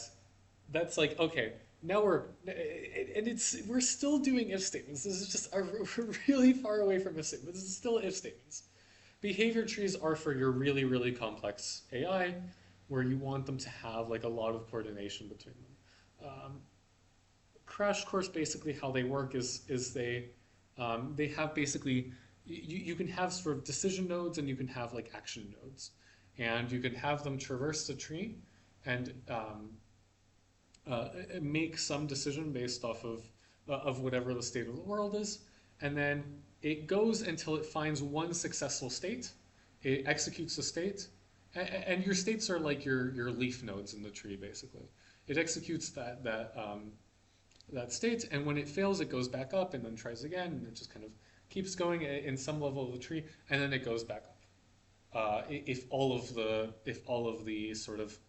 that's like okay now we're still doing if statements. This is just we're really far away from if statements. This is still if statements. Behavior trees are for your really complex AI where you want them to have like a lot of coordination between them. Crash course basically how they work is they have basically you can have sort of decision nodes and you can have like action nodes, and you can have them traverse the tree and make some decision based off of whatever the state of the world is, and then it goes until it finds one successful state. It executes the state, and your states are like your leaf nodes in the tree basically. It executes that state, and when it fails, it goes back up and then tries again, and it just kind of keeps going in some level of the tree, and then it goes back up. If all of the sort of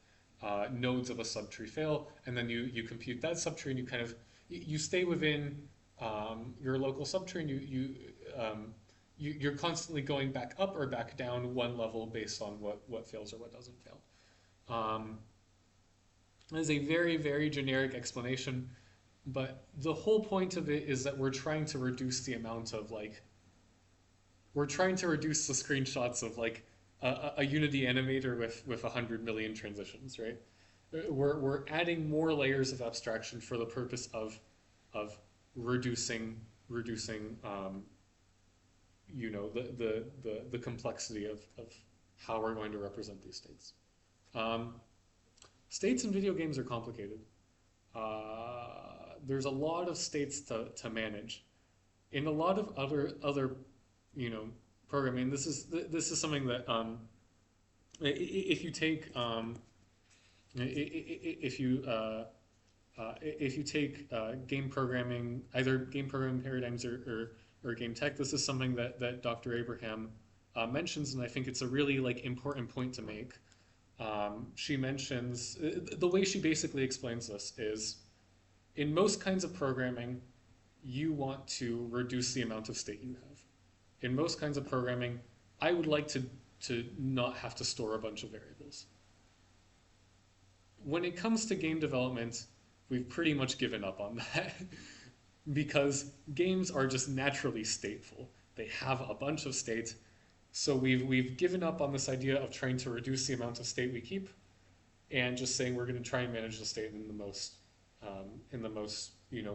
nodes of a subtree fail, and then you compute that subtree, and you kind of you stay within your local subtree, and you're constantly going back up or back down one level based on what fails or what doesn't fail. That is a very generic explanation, but the whole point of it is that we're trying to reduce the amount of like we're trying to reduce the screenshots of like a Unity animator with 100 million transitions, right? We're adding more layers of abstraction for the purpose of reducing the complexity of how we're going to represent these states. States in video games are complicated. There's a lot of states to manage. In a lot of other programming. This is something that if you take if you take game programming, either game programming paradigms or game tech, this is something that Dr. Abraham mentions, and I think it's a really like important point to make. She mentions the way she basically explains this is in most kinds of programming, you want to reduce the amount of state you have. In most kinds of programming, I would like to not have to store a bunch of variables. When it comes to game development, we've pretty much given up on that because games are just naturally stateful. They have a bunch of states, so we've given up on this idea of trying to reduce the amount of state we keep, and just saying we're going to try and manage the state in the most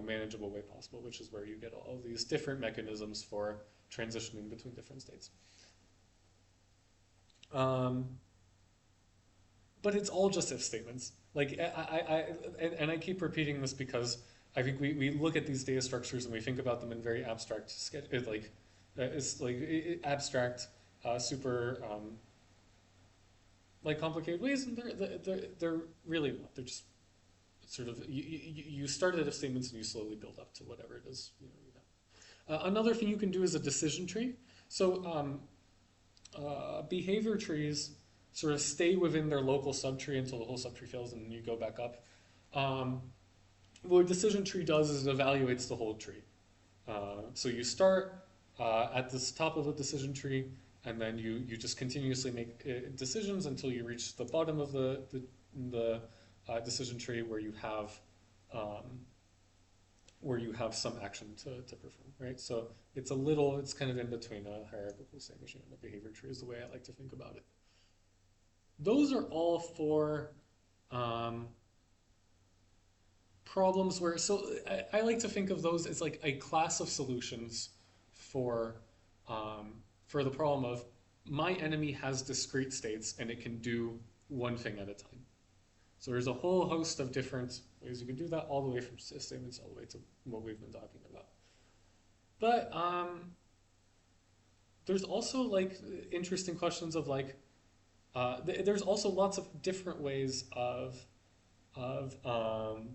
manageable way possible, which is where you get all these different mechanisms for transitioning between different states. But it's all just if statements. Like I keep repeating this because I think we look at these data structures and we think about them in very abstract abstract, super like complicated ways, and they're really not. They're just sort of you start at if statements and you slowly build up to whatever it is. Another thing you can do is a decision tree. So behavior trees sort of stay within their local subtree until the whole subtree fails, and then you go back up. Um, what a decision tree does is it evaluates the whole tree. So you start at the top of a decision tree, and then you just continuously make decisions until you reach the bottom of the decision tree um, where you have some action to perform, right? So it's kind of in between a hierarchical state machine and a behavior tree is the way I like to think about it. Those are all for um, problems where, so I like to think of those as like a class of solutions for, for the problem of my enemy has discrete states and it can do one thing at a time. So there's a whole host of different ways you can do that, all the way from statements all the way to what we've been talking about. But there's also like interesting questions of like, there's also lots of different ways of um,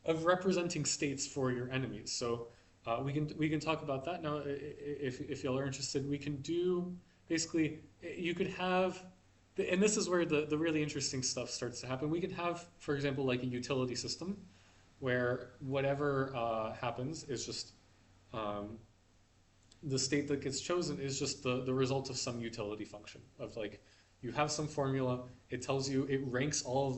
of representing states for your enemies. So we can talk about that now if y'all are interested. We can do basically you could have, and this is where the really interesting stuff starts to happen. We could have, for example, like a utility system where whatever happens is just the state that gets chosen is just the result of some utility function of like you have some formula, it tells you, it ranks all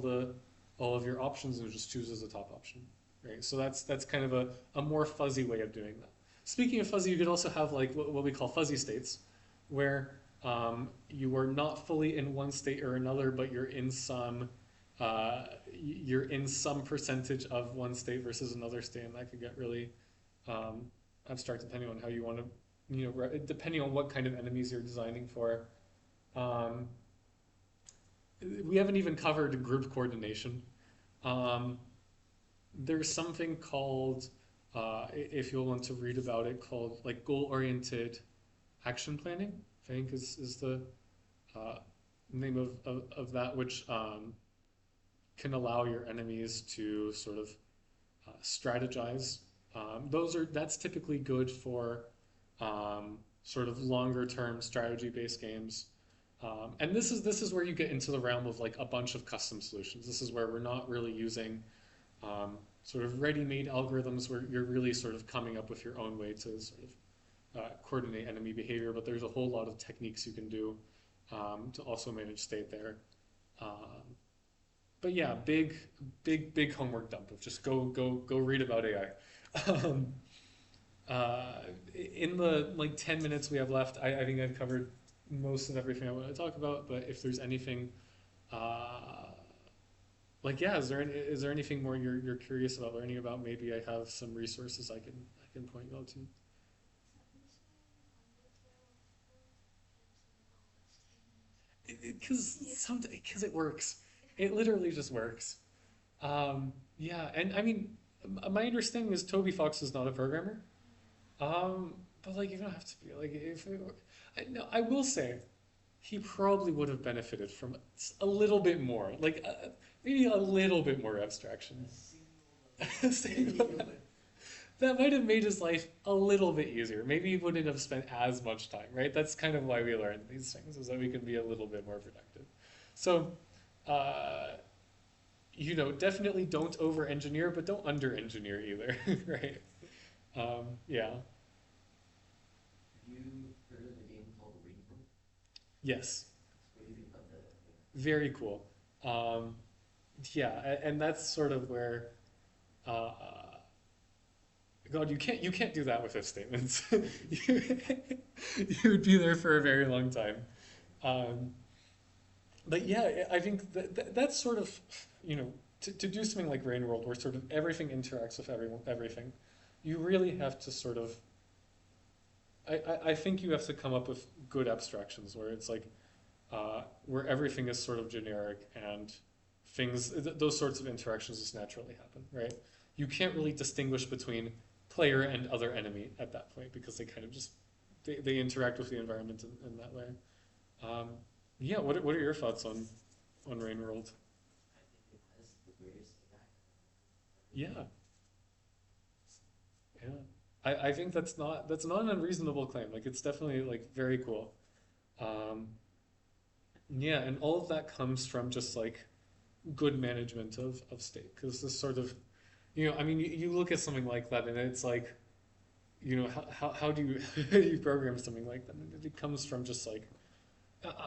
of your options and it just chooses the top option, right? So that's kind of a more fuzzy way of doing that. Speaking of fuzzy, you could also have like what we call fuzzy states, where you are not fully in one state or another, but you're in some percentage of one state versus another state, and that could get really abstract depending on how you want to, depending on what kind of enemies you're designing for. Um, we haven't even covered group coordination. Um, there's something called, if you'll want to read about it, called like goal-oriented action planning, I think is the uh, name of that, which can allow your enemies to sort of strategize. That's typically good for sort of longer term strategy based games. And this is where you get into the realm of like a bunch of custom solutions. This is where we're not really using sort of ready-made algorithms where you're really sort of coming up with your own way to sort of coordinate enemy behavior, but there's a whole lot of techniques you can do to also manage state there. Um, but yeah, big homework dump of just go read about AI. Um, in the like 10 minutes we have left, I think I've covered most of everything I want to talk about. But if there's anything, like yeah, is there anything more you're curious about learning about? Maybe I have some resources I can point you all to. Because it works. It literally just works. Yeah, and I mean, my understanding is Toby Fox is not a programmer. But like, you don't have to be like if it, no, I will say he probably would have benefited from a little bit more, like maybe a little bit more abstraction. That might have made his life a little bit easier. Maybe he wouldn't have spent as much time, right? That's kind of why we learn these things, is that we can be a little bit more productive. So, uh, definitely don't over engineer, but don't under engineer either, right? Yeah, Have you heard of a game called Ring? yes, What do you think about that? very cool. Um, yeah, and that's sort of where, uh, God, you can't do that with if statements. you, you would be there for a very long time. Um, but yeah, I think that's sort of, to do something like Rain World, where sort of everything interacts with everything, you really have to sort of, I think you have to come up with good abstractions where it's like, where everything is sort of generic and those sorts of interactions just naturally happen, right? You can't really distinguish between player and other enemy at that point because they kind of just, they interact with the environment in that way. Um, Yeah, what are your thoughts on Rain World? I think it has the greatest AI ever Yeah, made. yeah. I think that's not an unreasonable claim. Like it's definitely like very cool. Um, yeah, and all of that comes from just like good management of state. Because this sort of, I mean, you look at something like that and it's like, how do you how do you program something like that? And it comes from just like,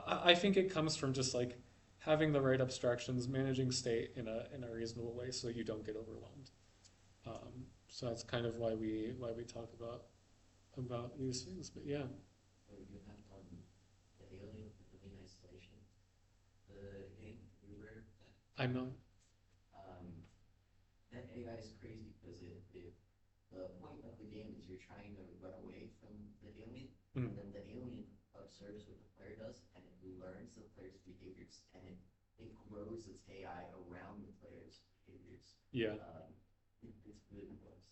I think it comes from just like having the right abstractions, managing state in a reasonable way so you don't get overwhelmed. So that's kind of why we talk about these things. But yeah, So you have the Alien, Alien Isolation, the game you were I'm not. um, that AI is crazy because the point of the game is you're trying to run away from the alien, Mm, and then the alien observes what the player does, and it learns the player's behaviors, and it grows its AI around the player's behaviors. yeah, It's really close.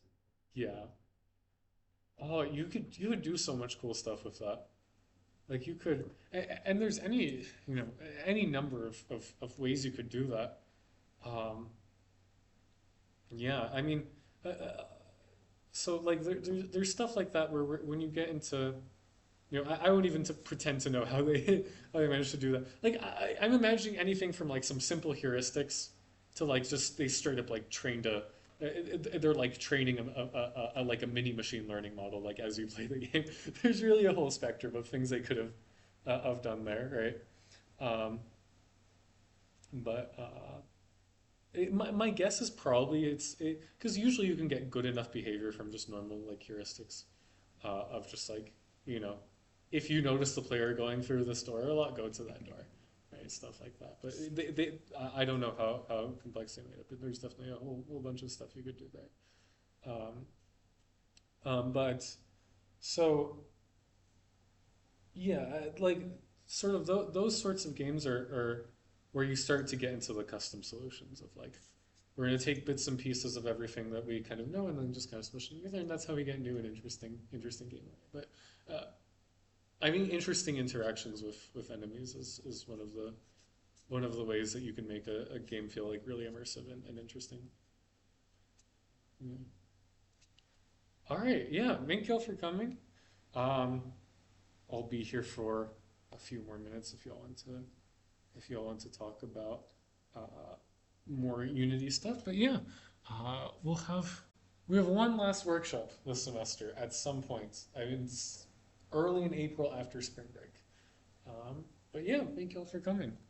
yeah. Oh, you could do so much cool stuff with that. Like you could, and there's any number of ways you could do that. Um, yeah, I mean, so like there's stuff like that where when you get into, I won't even pretend to know how they how they managed to do that. Like I'm imagining anything from like some simple heuristics to like just they straight up like trained they're like training like a mini machine learning model like as you play the game. There's really a whole spectrum of things they could have done there, right? But my guess is probably it's because usually you can get good enough behavior from just normal like heuristics of just like you know if you notice the player going through this door a lot, go to that door, right? Stuff like that. But I don't know how complex they made it, but there's definitely a whole bunch of stuff you could do there. But so yeah, like sort of those sorts of games are where you start to get into the custom solutions of like we're going to take bits and pieces of everything that we kind of know and then just kind of smush them together, and that's how we get new and interesting game. But I think interesting interactions with enemies is one of the ways that you can make a game feel like really immersive and interesting. Yeah. All right, yeah, thank you all for coming. Um, I'll be here for a few more minutes if you all want to talk about uh, more Unity stuff. But yeah, we have one last workshop this semester at some point. I mean, it's early in April after spring break. But yeah, thank you all for coming.